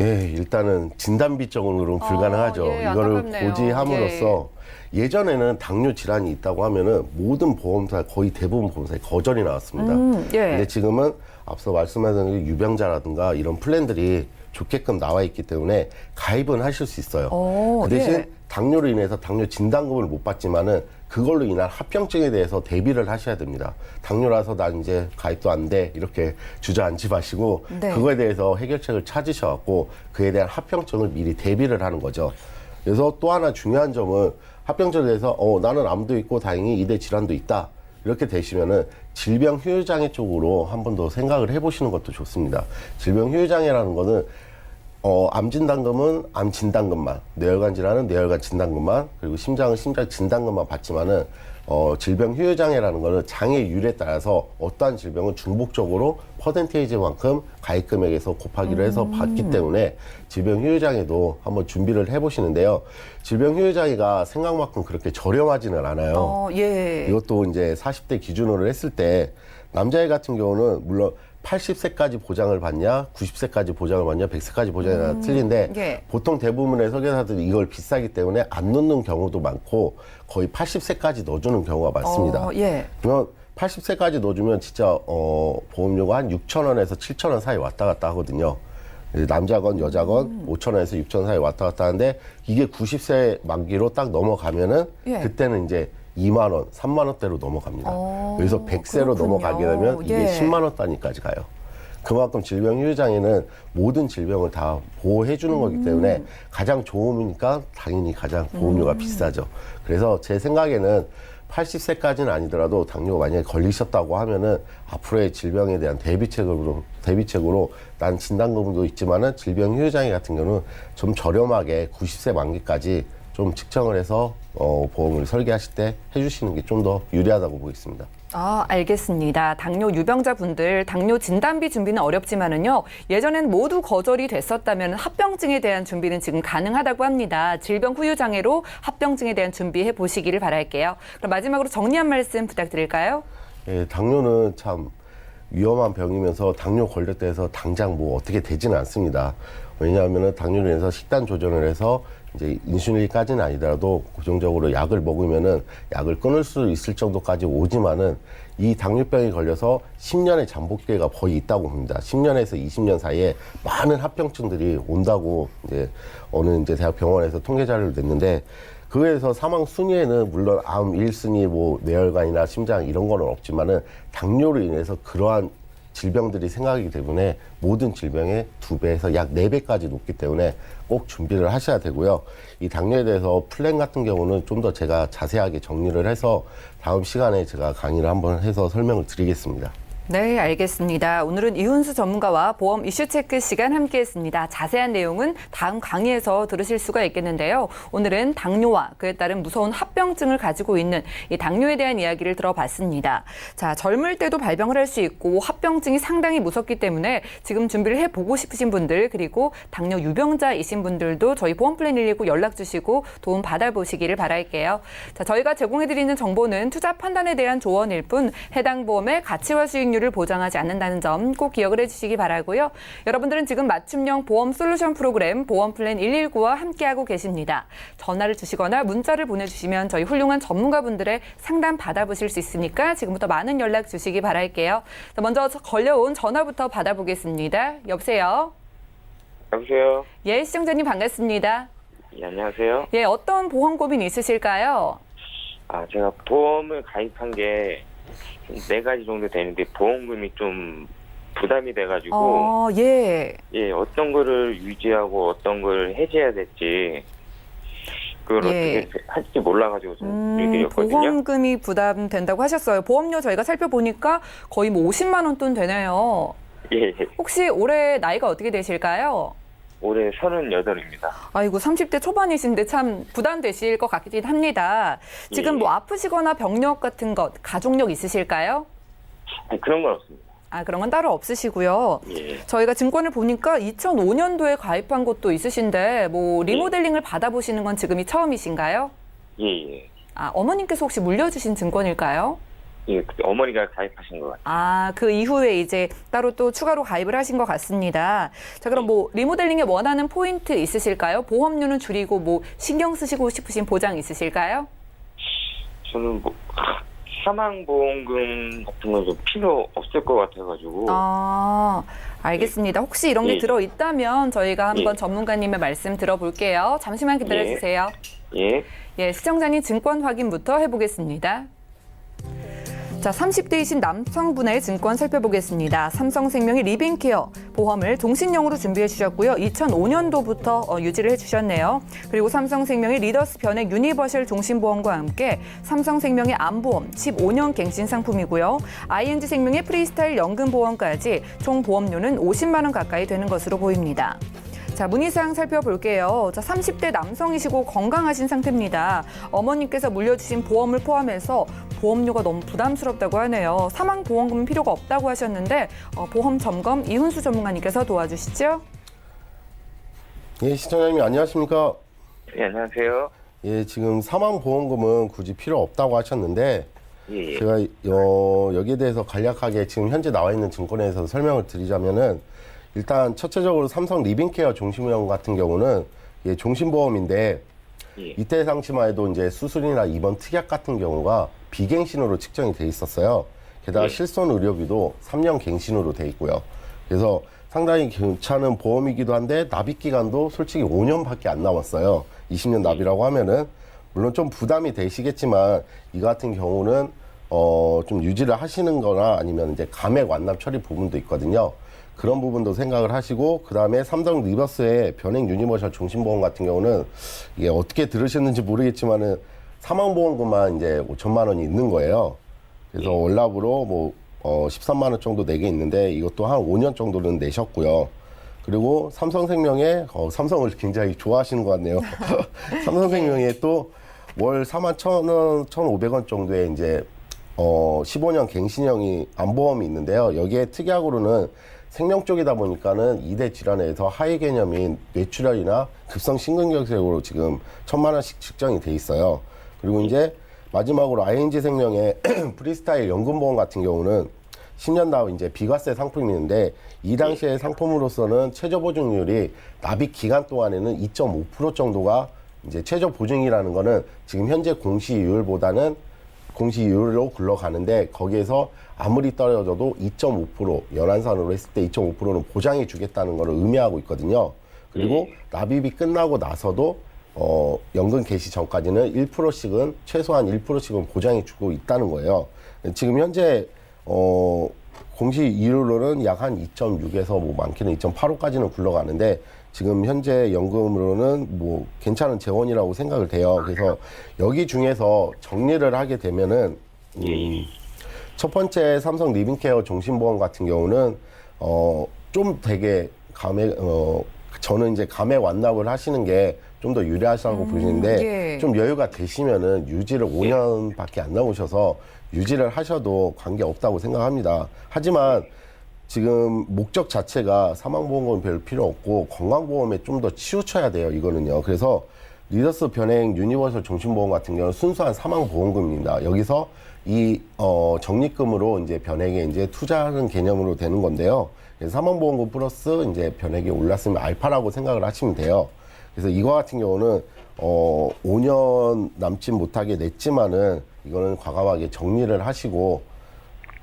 예, 일단은 진단비적으로는 불가능하죠. 예, 이거를 안타깝네요. 고지함으로써 예전에는 당뇨 질환이 있다고 하면은 모든 보험사 거의 대부분 보험사에 거절이 나왔습니다. 예. 근데 지금은 앞서 말씀하신 유병자라든가 이런 플랜들이 좋게끔 나와 있기 때문에 가입은 하실 수 있어요. 그 대신 예. 당뇨로 인해서 당뇨 진단금을 못 받지만은 그걸로 인한 합병증에 대해서 대비를 하셔야 됩니다. 당뇨라서 난 이제 가입도 안 돼 이렇게 주저앉지 마시고 네. 그거에 대해서 해결책을 찾으셔갖고 그에 대한 합병증을 미리 대비를 하는 거죠. 그래서 또 하나 중요한 점은 합병증에 대해서 나는 암도 있고 다행히 이대 질환도 있다. 이렇게 되시면은 질병 후유장애 쪽으로 한 번 더 생각을 해보시는 것도 좋습니다. 질병 후유장애라는 거는 암 진단금은 암 진단금만, 뇌혈관 질환은 뇌혈관 진단금만, 그리고 심장은 심장 진단금만 받지만은 질병 후유장애라는 거는 장애율에 따라서 어떠한 질병은 중복적으로 퍼센테이지만큼 가입 금액에서 곱하기로 해서 받기 때문에 질병 후유장애도 한번 준비를 해보시는데요. 질병 후유장애가 생각만큼 그렇게 저렴하지는 않아요. 예. 이것도 이제 40대 기준으로 했을 때 남자애 같은 경우는 물론 80세까지 보장을 받냐, 90세까지 보장을 받냐, 100세까지 보장이 틀린데 예. 보통 대부분의 설계사들이 이걸 비싸기 때문에 안 넣는 경우도 많고 거의 80세까지 넣어주는 경우가 많습니다. 예. 그러면 80세까지 넣어주면 진짜 보험료가 한 6,000원에서 7,000원 사이 왔다 갔다 하거든요. 남자건 여자건 5,000원에서 6,000원 사이 왔다 갔다 하는데 이게 90세 만기로 딱 넘어가면은 예. 그때는 이제 2만 원, 3만 원대로 넘어갑니다. 그래서 100세로 그렇군요. 넘어가게 되면 이게 예. 10만 원 단위까지 가요. 그만큼 질병 후유장애는 모든 질병을 다 보호해 주는 거기 때문에 가장 좋음이니까 당연히 가장 보험료가 비싸죠. 그래서 제 생각에는 80세까지는 아니더라도 당뇨 만약에 걸리셨다고 하면은 앞으로의 질병에 대한 대비책으로 난 진단금도 있지만은 질병 후유장애 같은 경우는 좀 저렴하게 90세 만기까지 좀 측정을 해서 보험을 설계하실 때 해주시는 게 좀 더 유리하다고 보겠습니다. 알겠습니다. 당뇨 유병자분들 당뇨 진단비 준비는 어렵지만은요. 예전엔 모두 거절이 됐었다면 합병증에 대한 준비는 지금 가능하다고 합니다. 질병 후유 장애로 합병증에 대한 준비해 보시기를 바랄게요. 그럼 마지막으로 정리 한 말씀 부탁드릴까요? 예, 당뇨는 참 위험한 병이면서 당뇨 걸렸다 해서 당장 뭐 어떻게 되지는 않습니다. 왜냐하면 당뇨로 인해서 식단 조절을 해서 이제 인슐린까지는 아니더라도 고정적으로 약을 먹으면은 약을 끊을 수 있을 정도까지 오지만은 이 당뇨병이 걸려서 10년의 잠복기가 거의 있다고 봅니다. 10년에서 20년 사이에 많은 합병증들이 온다고 이제 어느 이제 대학병원에서 통계 자료를 냈는데 그에서 사망 순위에는 물론 암 1순위 뭐 뇌혈관이나 심장 이런 거는 없지만은 당뇨로 인해서 그러한 질병들이 생기기 때문에 모든 질병의 2배에서 약 4배까지 높기 때문에 꼭 준비를 하셔야 되고요. 이 당뇨에 대해서 플랜 같은 경우는 좀 더 제가 자세하게 정리를 해서 다음 시간에 제가 강의를 한번 해서 설명을 드리겠습니다. 네, 알겠습니다. 오늘은 이훈수 전문가와 보험 이슈 체크 시간 함께했습니다. 자세한 내용은 다음 강의에서 들으실 수가 있겠는데요. 오늘은 당뇨와 그에 따른 무서운 합병증을 가지고 있는 이 당뇨에 대한 이야기를 들어봤습니다. 자, 젊을 때도 발병을 할 수 있고 합병증이 상당히 무섭기 때문에 지금 준비를 해보고 싶으신 분들 그리고 당뇨 유병자이신 분들도 저희 보험플랜 119 연락 주시고 도움 받아보시기를 바랄게요. 자, 저희가 제공해드리는 정보는 투자 판단에 대한 조언일 뿐 해당 보험의 가치와 수익률 을 보장하지 않는다는 점 꼭 기억을 해주시기 바라고요. 여러분들은 지금 맞춤형 보험 솔루션 프로그램 보험플랜 119와 함께하고 계십니다. 전화를 주시거나 문자를 보내주시면 저희 훌륭한 전문가분들의 상담 받아보실 수 있으니까 지금부터 많은 연락 주시기 바랄게요. 자, 먼저 걸려온 전화부터 받아보겠습니다. 여보세요? 여보세요? 예, 시청자님 반갑습니다. 예, 안녕하세요. 예, 어떤 보험 고민 있으실까요? 제가 보험을 가입한 게 4가지 정도 되는데 보험금이 좀 부담이 돼가지고 예. 예, 어떤 거를 유지하고 어떤 걸 해지해야 될지 그걸 예. 어떻게 할지 몰라가지고 좀 얘기했거든요. 보험금이 부담된다고 하셨어요. 보험료 저희가 살펴보니까 거의 뭐 50만 원 돈 되네요. 예, 혹시 올해 나이가 어떻게 되실까요? 올해 38입니다. 아이고 30대 초반이신데 참 부담되실 것 같긴 합니다. 지금 예. 뭐 아프시거나 병력 같은 것, 가족력 있으실까요? 아니, 그런 건 없습니다. 그런 건 따로 없으시고요. 예. 저희가 증권을 보니까 2005년도에 가입한 곳도 있으신데 뭐 리모델링을 받아보시는 건 지금이 처음이신가요? 예, 예. 어머님께서 혹시 물려주신 증권일까요? 예, 그때 어머니가 가입하신 것 같아요. 그 이후에 이제 따로 또 추가로 가입을 하신 것 같습니다. 자, 그럼 뭐 리모델링에 원하는 포인트 있으실까요? 보험료는 줄이고 뭐 신경 쓰시고 싶으신 보장 있으실까요? 저는 뭐 사망보험금 같은 건 좀 필요 없을 것 같아가지고 알겠습니다. 혹시 이런 게 예. 들어있다면 저희가 한번 예. 전문가님의 말씀 들어볼게요. 잠시만 기다려주세요. 예. 예, 시청자님 증권 확인부터 해보겠습니다. 자, 30대이신 남성분의 증권 살펴보겠습니다. 삼성생명이 리빙케어 보험을 종신형으로 준비해 주셨고요. 2005년도부터 유지를 해주셨네요. 그리고 삼성생명의 리더스 변액 유니버셜 종신보험과 함께 삼성생명의 암보험 15년 갱신 상품이고요. ING생명의 프리스타일 연금보험까지 총 보험료는 50만 원 가까이 되는 것으로 보입니다. 자, 문의사항 살펴볼게요. 자, 30대 남성이시고 건강하신 상태입니다. 어머님께서 물려주신 보험을 포함해서 보험료가 너무 부담스럽다고 하네요. 사망보험금은 필요가 없다고 하셨는데 보험 점검 이훈수 전문가님께서 도와주시죠. 예, 시청자님 안녕하십니까? 예, 안녕하세요. 예, 지금 사망보험금은 굳이 필요 없다고 하셨는데 예, 예. 제가 여기에 대해서 간략하게 지금 현재 나와 있는 증권에서 설명을 드리자면은 일단 첫째적으로 삼성 리빙케어 종신보험 같은 경우는 예, 종신보험인데 예. 이때 당시만 해도 이제 수술이나 입원 특약 같은 경우가 비갱신으로 측정이 돼 있었어요. 게다가 예. 실손 의료비도 3년 갱신으로 돼 있고요. 그래서 상당히 괜찮은 보험이기도 한데 납입 기간도 솔직히 5년밖에 안 남았어요. 20년 납이라고 하면은 물론 좀 부담이 되시겠지만 이 같은 경우는 좀 유지를 하시는 거나 아니면 이제 감액 완납 처리 부분도 있거든요. 그런 부분도 생각을 하시고 그다음에 삼성 리버스의 변액 유니버셜 종신보험 같은 경우는 이게 어떻게 들으셨는지 모르겠지만은 사망보험금만 이제 5천만 원이 있는 거예요. 그래서 월납으로 뭐 13만 원 정도 내게 있는데 이것도 한 5년 정도는 내셨고요. 그리고 삼성생명에 삼성을 굉장히 좋아하시는 것 같네요. 삼성생명에 또 월 4만 1,000원, 1,500원 정도의 이제 15년 갱신형이 암보험이 있는데요. 여기에 특약으로는 생명 쪽이다 보니까는 2대 질환에서 하위 개념인 뇌출혈이나 급성 심근경색으로 지금 1,000만 원씩 측정이 돼 있어요. 그리고 이제 마지막으로 ING생명의 프리스타일 연금보험 같은 경우는 10년 납 이제 비과세 상품이 있는데 이 당시의 상품으로서는 최저 보증률이 납입 기간 동안에는 2.5% 정도가 이제 최저 보증이라는 거는 지금 현재 공시이율보다는 공시이율로 굴러가는데 거기에서 아무리 떨어져도 2.5% 연한산으로 했을 때 2.5%는 보장해 주겠다는 것을 의미하고 있거든요. 그리고 납입이 끝나고 나서도 연금 개시 전까지는 1%씩은 최소한 1%씩은 보장해 주고 있다는 거예요. 지금 현재 공시 이율로는 약 한 2.6에서 뭐 많게는 2.85까지는 굴러가는데 지금 현재 연금으로는 뭐 괜찮은 재원이라고 생각을 돼요. 그래서 여기 중에서 정리를 하게 되면은 첫 번째 삼성 리빙케어 종신보험 같은 경우는 좀 되게 저는 이제 감액 완납을 하시는 게 좀 더 유리하시다고 보시는데 예. 좀 여유가 되시면은 유지를 5년밖에 안 남으셔서 유지를 하셔도 관계 없다고 생각합니다. 하지만 지금 목적 자체가 사망보험은 별 필요 없고 건강보험에 좀 더 치우쳐야 돼요. 이거는요. 그래서 리더스 변행 유니버설 종신보험 같은 경우는 순수한 사망보험금입니다. 여기서 이 적립금으로 이제 변액에 이제 투자하는 개념으로 되는 건데요. 그래서 사망보험금 플러스 이제 변액이 올랐으면 알파라고 생각을 하시면 돼요. 그래서 이거 같은 경우는 5년 남짓 못하게 냈지만은 이거는 과감하게 정리를 하시고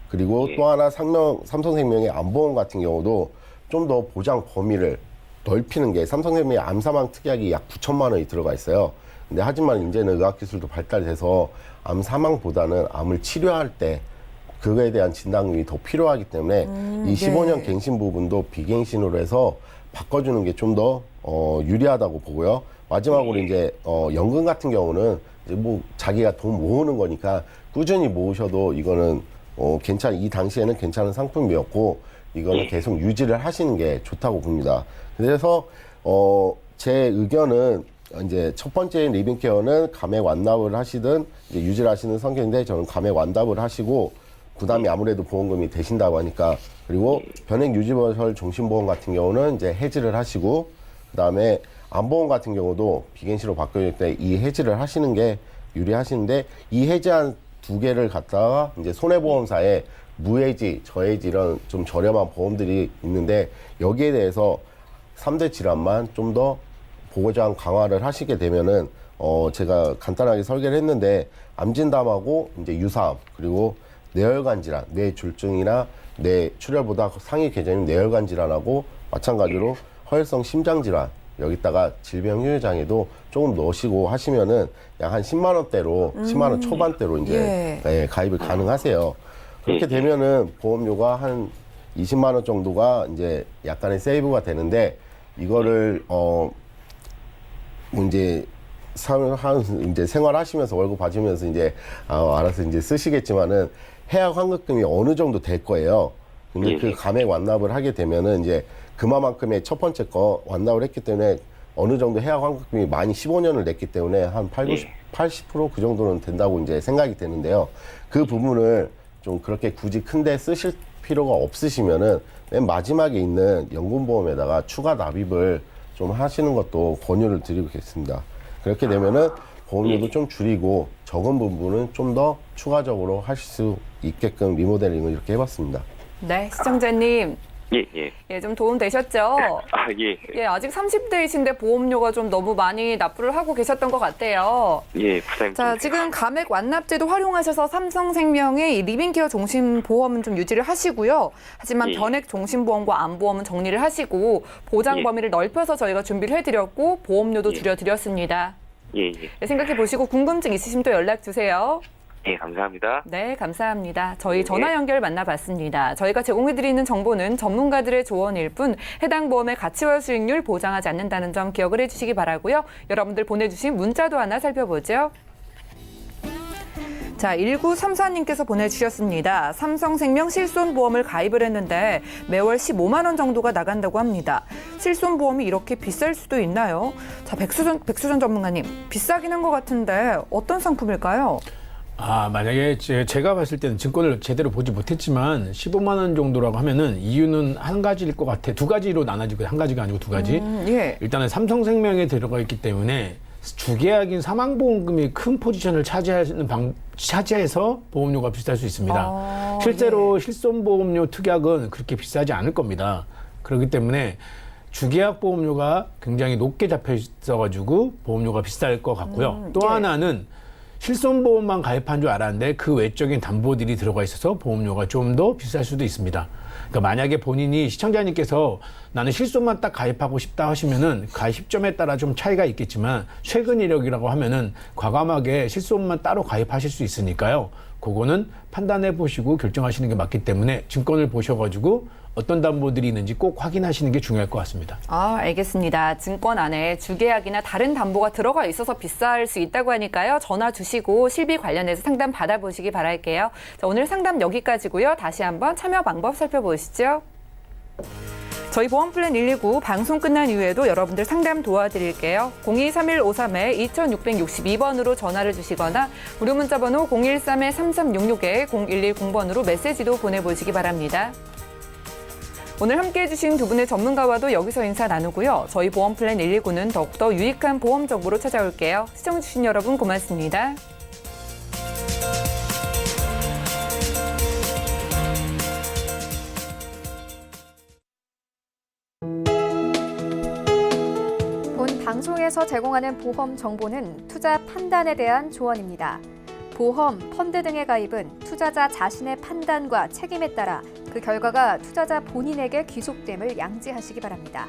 그리고 또 하나 삼성생명의 암보험 같은 경우도 좀 더 보장 범위를 넓히는 게 삼성생명의 암사망 특약이 약 9천만 원이 들어가 있어요. 근데 하지만 이제는 의학기술도 발달돼서 암 사망보다는 암을 치료할 때 그거에 대한 진단금이 더 필요하기 때문에 이 15년 갱신 부분도 비갱신으로 해서 바꿔주는 게 좀 더 유리하다고 보고요. 마지막으로 이제 연금 같은 경우는 이제 뭐 자기가 돈 모으는 거니까 꾸준히 모으셔도 이거는 이 당시에는 괜찮은 상품이었고 이거는 계속 유지를 하시는 게 좋다고 봅니다. 그래서 제 의견은 이제 첫 번째 리빙케어는 감액 완납을 하시든 이제 유지를 하시는 성격인데 저는 감액 완납을 하시고 그다음에 아무래도 보험금이 되신다고 하니까 그리고 변액 유지보설 종신보험 같은 경우는 이제 해지를 하시고 그다음에 암보험 같은 경우도 비갱신으로 바뀌어질 때 이 해지를 하시는 게 유리하시는데 이 해지한 두 개를 갖다가 이제 손해보험사에 무해지, 저해지 이런 좀 저렴한 보험들이 있는데 여기에 대해서 3대 질환만 좀 더 보장 강화를 하시게 되면은 제가 간단하게 설계를 했는데 암진담하고 이제 유사암 그리고 뇌혈관 질환, 뇌졸중이나 뇌출혈보다 상위 계절인 뇌혈관 질환하고 마찬가지로 허혈성 심장 질환 여기다가 질병 후유장애도 조금 넣으시고 하시면은 약 한 10만 원대로 10만 원 초반대로 이제 가입을 가능하세요. 그렇게 되면은 보험료가 한 20만 원 정도가 이제 약간의 세이브가 되는데 이거를 이제 이제 생활하시면서 월급 받으면서 이제 알아서 이제 쓰시겠지만은 해약 환급금이 어느 정도 될 거예요. 근데 그 감액 완납을 하게 되면은 이제 그만큼의 첫 번째 거 완납을 했기 때문에 어느 정도 해약 환급금이 많이 15년을 냈기 때문에 한 80% 그 정도는 된다고 이제 생각이 되는데요. 그 부분을 좀 그렇게 굳이 큰데 쓰실 필요가 없으시면은 맨 마지막에 있는 연금보험에다가 추가 납입을 좀 하시는 것도 권유를 드리겠습니다. 그렇게 되면은 보험료도 좀 줄이고 적은 부분은 좀 더 추가적으로 하실 수 있게끔 리모델링을 이렇게 해봤습니다. 네, 시청자님. 예, 좀 도움 되셨죠? 예, 아직 30대이신데 보험료가 좀 너무 많이 납부를 하고 계셨던 것 같아요. 예, 부장님. 자, 지금 감액 완납제도 활용하셔서 삼성생명의 이 리빙케어 종신보험은 좀 유지를 하시고요. 하지만 변액 종신보험과 암보험은 정리를 하시고 보장 범위를 넓혀서 저희가 준비를 해드렸고 보험료도 줄여드렸습니다. 네, 생각해 보시고 궁금증 있으시면 또 연락 주세요. 예, 감사합니다. 네, 감사합니다. 저희 전화 연결 만나봤습니다. 저희가 제공해드리는 정보는 전문가들의 조언일 뿐 해당 보험의 가치와 수익률 보장하지 않는다는 점 기억을 해주시기 바라고요. 여러분들 보내주신 문자도 하나 살펴보죠. 자, 1934님께서 보내주셨습니다. 삼성생명 실손보험을 가입을 했는데 매월 15만 원 정도가 나간다고 합니다. 실손보험이 이렇게 비쌀 수도 있나요? 자, 백수전 전문가님, 비싸긴 한 것 같은데 어떤 상품일까요? 만약에 제가 봤을 때는 증권을 제대로 보지 못했지만 15만 원 정도라고 하면은 이유는 한 가지일 것 같아. 두 가지로 나눠지고 한 가지가 아니고 두 가지. 일단은 삼성생명에 들어가 있기 때문에 주계약인 사망보험금이 큰 포지션을 차지해서 보험료가 비쌀 수 있습니다. 실제로 실손보험료 특약은 그렇게 비싸지 않을 겁니다. 그렇기 때문에 주계약 보험료가 굉장히 높게 잡혀 있어가지고 보험료가 비쌀 것 같고요. 또 하나는 실손보험만 가입한 줄 알았는데 그 외적인 담보들이 들어가 있어서 보험료가 좀 더 비쌀 수도 있습니다. 그러니까 만약에 본인이 시청자님께서 나는 실손만 딱 가입하고 싶다 하시면은 가입 시점에 따라 좀 차이가 있겠지만 최근 이력이라고 하면은 과감하게 실손만 따로 가입하실 수 있으니까요. 그거는 판단해 보시고 결정하시는 게 맞기 때문에 증권을 보셔가지고 어떤 담보들이 있는지 꼭 확인하시는 게 중요할 것 같습니다. 알겠습니다. 증권 안에 주계약이나 다른 담보가 들어가 있어서 비쌀 수 있다고 하니까요. 전화 주시고 실비 관련해서 상담 받아보시기 바랄게요. 자, 오늘 상담 여기까지고요. 다시 한번 참여 방법 살펴보시죠. 저희 보험플랜 119 방송 끝난 이후에도 여러분들 상담 도와드릴게요. 023153-2662번으로 전화를 주시거나 무료 문자번호 013-3366-0110번으로 메시지도 보내보시기 바랍니다. 오늘 함께해 주신 두 분의 전문가와도 여기서 인사 나누고요. 저희 보험플랜 119는 더욱더 유익한 보험 정보로 찾아올게요. 시청해주신 여러분 고맙습니다. 본 방송에서 제공하는 보험 정보는 투자 판단에 대한 조언입니다. 보험, 펀드 등의 가입은 투자자 자신의 판단과 책임에 따라 그 결과가 투자자 본인에게 귀속됨을 양지하시기 바랍니다.